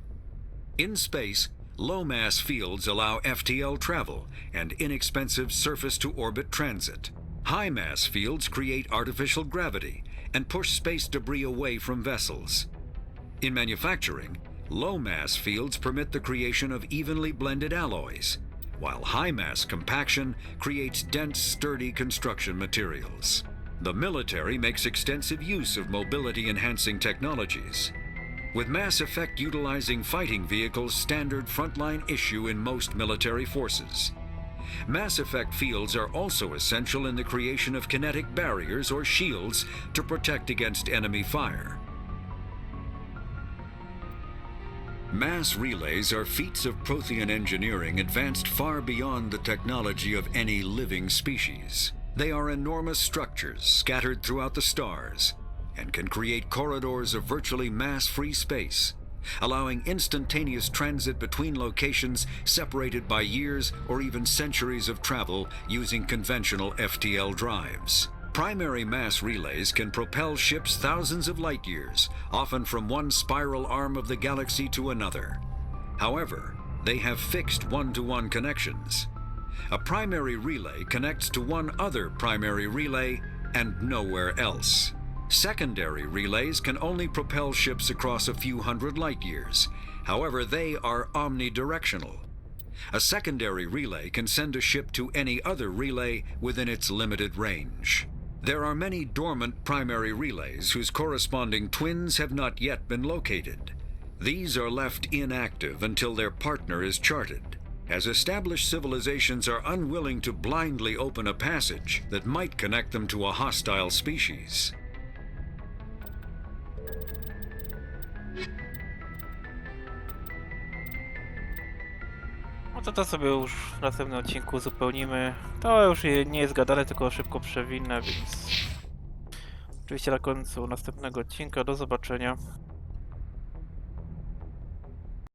In space, low-mass fields allow FTL travel and inexpensive surface-to-orbit transit. High-mass fields create artificial gravity and push space debris away from vessels. In manufacturing, low-mass fields permit the creation of evenly blended alloys, while high-mass compaction creates dense, sturdy construction materials. The military makes extensive use of mobility-enhancing technologies, with mass effect utilizing fighting vehicles standard frontline issue in most military forces. Mass effect fields are also essential in the creation of kinetic barriers or shields to protect against enemy fire. Mass relays are feats of Prothean engineering advanced far beyond the technology of any living species. They are enormous structures scattered throughout the stars and can create corridors of virtually mass-free space, allowing instantaneous transit between locations separated by years or even centuries of travel using conventional FTL drives. Primary mass relays can propel ships thousands of light years, often from one spiral arm of the galaxy to another. However, They have fixed one-to-one connections. A primary relay connects to one other primary relay and nowhere else. Secondary relays can only propel ships across a few hundred light years. However, they are omnidirectional. A secondary relay can send a ship to any other relay within its limited range. There are many dormant primary relays whose corresponding twins have not yet been located. These are left inactive until their partner is charted, as established civilizations are unwilling to blindly open a passage that might connect them to a hostile species. No to sobie już w następnym odcinku uzupełnimy. To już nie jest gadane, tylko szybko przewinę, więc oczywiście na końcu następnego odcinka. Do zobaczenia.